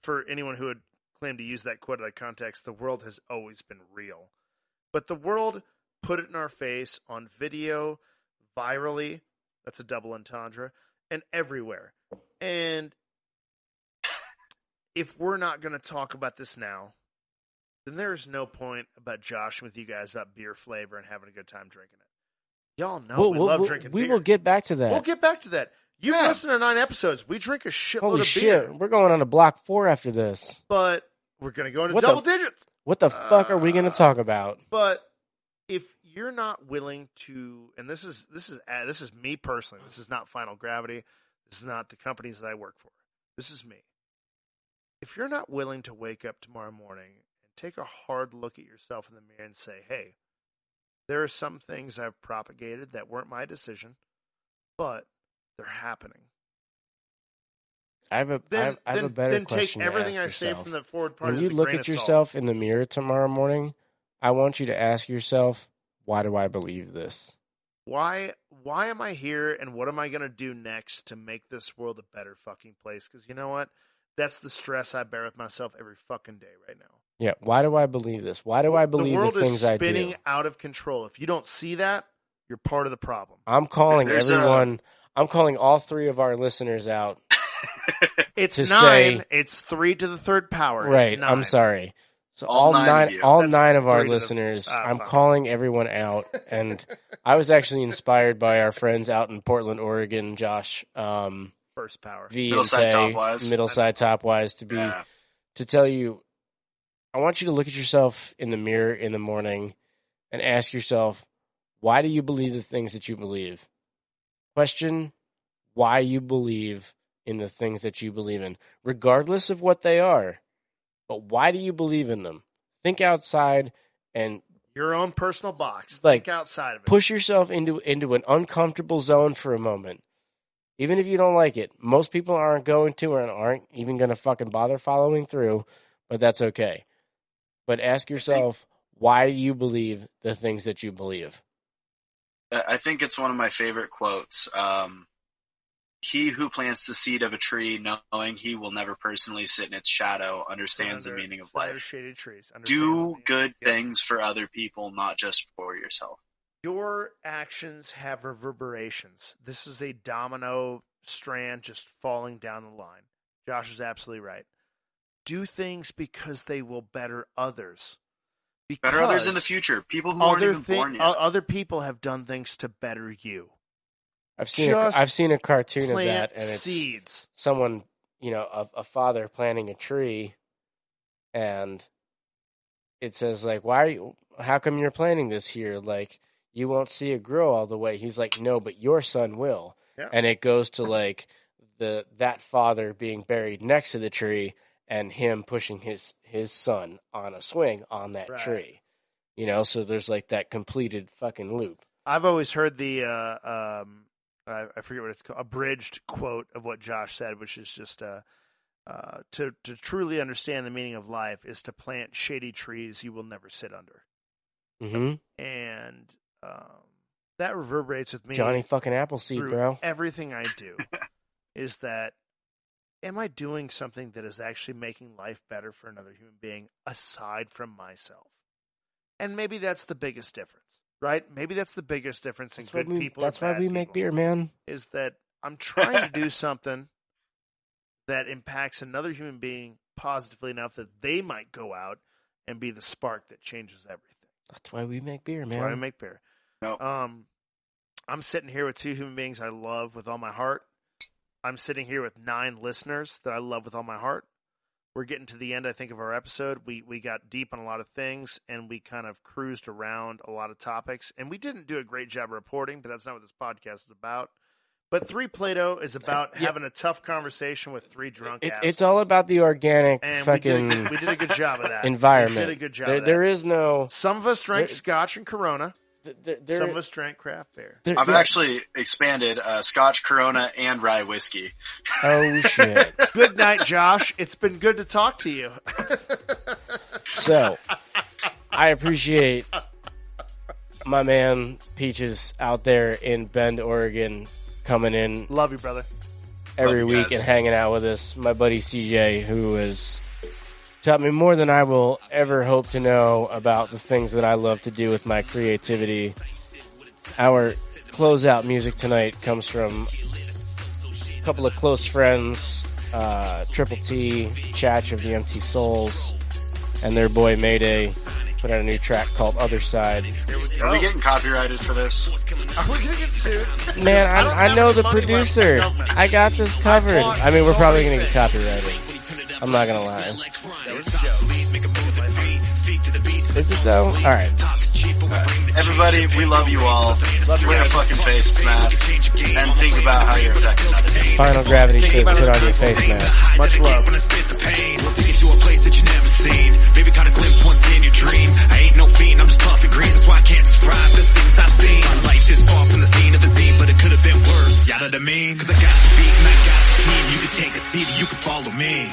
for anyone who would claim to use that quote out of context, the world has always been real. But the world put it in our face on video, virally, that's a double entendre, and everywhere. And if we're not going to talk about this now, then there's no point about joshing with you guys about beer flavor and having a good time drinking it. Y'all know we love drinking beer. We will get back to that. We'll get back to that. You've listened to 9 episodes. We drink a shitload of beer. We're going on to block 4 after this. But we're going to go into double digits. What the fuck are we going to talk about? But if you're not willing to, and this is me personally. This is not Final Gravity. This is not the companies that I work for. This is me. If you're not willing to wake up tomorrow morning and take a hard look at yourself in the mirror and say, "Hey, there are some things I've propagated that weren't my decision, but they're happening." I have a better question. Then take everything I say from the forward part. When you look at yourself in the mirror tomorrow morning, I want you to ask yourself, "Why do I believe this? Why am I here, and what am I going to do next to make this world a better fucking place?" Because you know what? That's the stress I bear with myself every fucking day right now. Yeah, why do I believe this? Why do I believe the things I do? The world is spinning out of control. If you don't see that, you're part of the problem. I'm calling everyone. I'm calling all 3 of our listeners out. It's 9. It's 3 to the third power. Right. It's 9. I'm sorry. So all nine of our listeners, I'm calling everyone out, and I was actually inspired by our friends out in Portland, Oregon, Josh. First power. Middleside Topwise to tell you, I want you to look at yourself in the mirror in the morning and ask yourself, why do you believe the things that you believe? Question why you believe in the things that you believe in, regardless of what they are. But why do you believe in them? Think outside and your own personal box. Think outside of it. Push yourself into an uncomfortable zone for a moment. Even if you don't like it, most people aren't going to and aren't even going to fucking bother following through, but that's okay. But ask yourself, why do you believe the things that you believe? I think it's one of my favorite quotes. He who plants the seed of a tree knowing he will never personally sit in its shadow understands the meaning of life. Shaded trees. Do good things for other people, not just for yourself. Your actions have reverberations. This is a domino strand just falling down the line. Josh is absolutely right. Do things because they will better others. Better others in the future. People who aren't even born yet. Other people have done things to better you. I've seen a cartoon of that, and it's seeds. Someone, a father planting a tree, and it says like, how come you're planting this here? Like, you won't see it grow all the way. He's like, no, but your son will. Yeah. And it goes to like that father being buried next to the tree and him pushing his son on a swing on that tree. So there's like that completed fucking loop. I've always heard the I forget what it's called, abridged quote of what Josh said, which is just to truly understand the meaning of life is to plant shady trees you will never sit under. Mm-hmm. And that reverberates with me. Johnny fucking Appleseed, bro. Everything I do is that am I doing something that is actually making life better for another human being aside from myself? And maybe that's the biggest difference, right? Maybe that's the biggest difference in good people. That's why we make beer, man. Is that I'm trying to do something that impacts another human being positively enough that they might go out and be the spark that changes everything. That's why we make beer, man. That's why we make beer. Nope. I'm sitting here with 2 human beings I love with all my heart. I'm sitting here with 9 listeners that I love with all my heart. We're getting to the end, I think, of our episode. We got deep on a lot of things, and we kind of cruised around a lot of topics. And we didn't do a great job of reporting, but that's not what this podcast is about. But 3 Plato is about having a tough conversation with 3 drunk assholes. It's all about the organic and fucking we did a good job of that. environment. We did a good job of that. There is no... Some of us drank Scotch and Corona. Some of us drank craft beer. I've actually expanded Scotch, Corona, and rye whiskey. Oh, shit. Good night, Josh. It's been good to talk to you. So, I appreciate my man Peaches out there in Bend, Oregon, coming in. Love you, brother. Every week guys. and hanging out with us. My buddy CJ, who has taught me more than I will ever hope to know about the things that I love to do with my creativity. Our closeout music tonight comes from a couple of close friends, Triple T, Chach of the Empty Souls, and their boy Mayday put out a new track called Other Side. Are we getting copyrighted for this? Are we going to get sued? Man, I know the producer. I got this covered. I mean, we're probably going to get copyrighted. I'm not going to lie. Is it though? Alright. Everybody, we love you all. Wear a fucking face mask and think about how you're affecting others. Final Gravity says put on your face mask. Much love. Maybe caught a glimpse once in your dream. I ain't no fiend, I'm just pumping green. That's why I can't describe the things I've seen. My life is far from the scene of a scene, but it could have been worse. You know what I mean? Cause I got the beat and I got the team. You can take a seat or you can follow me.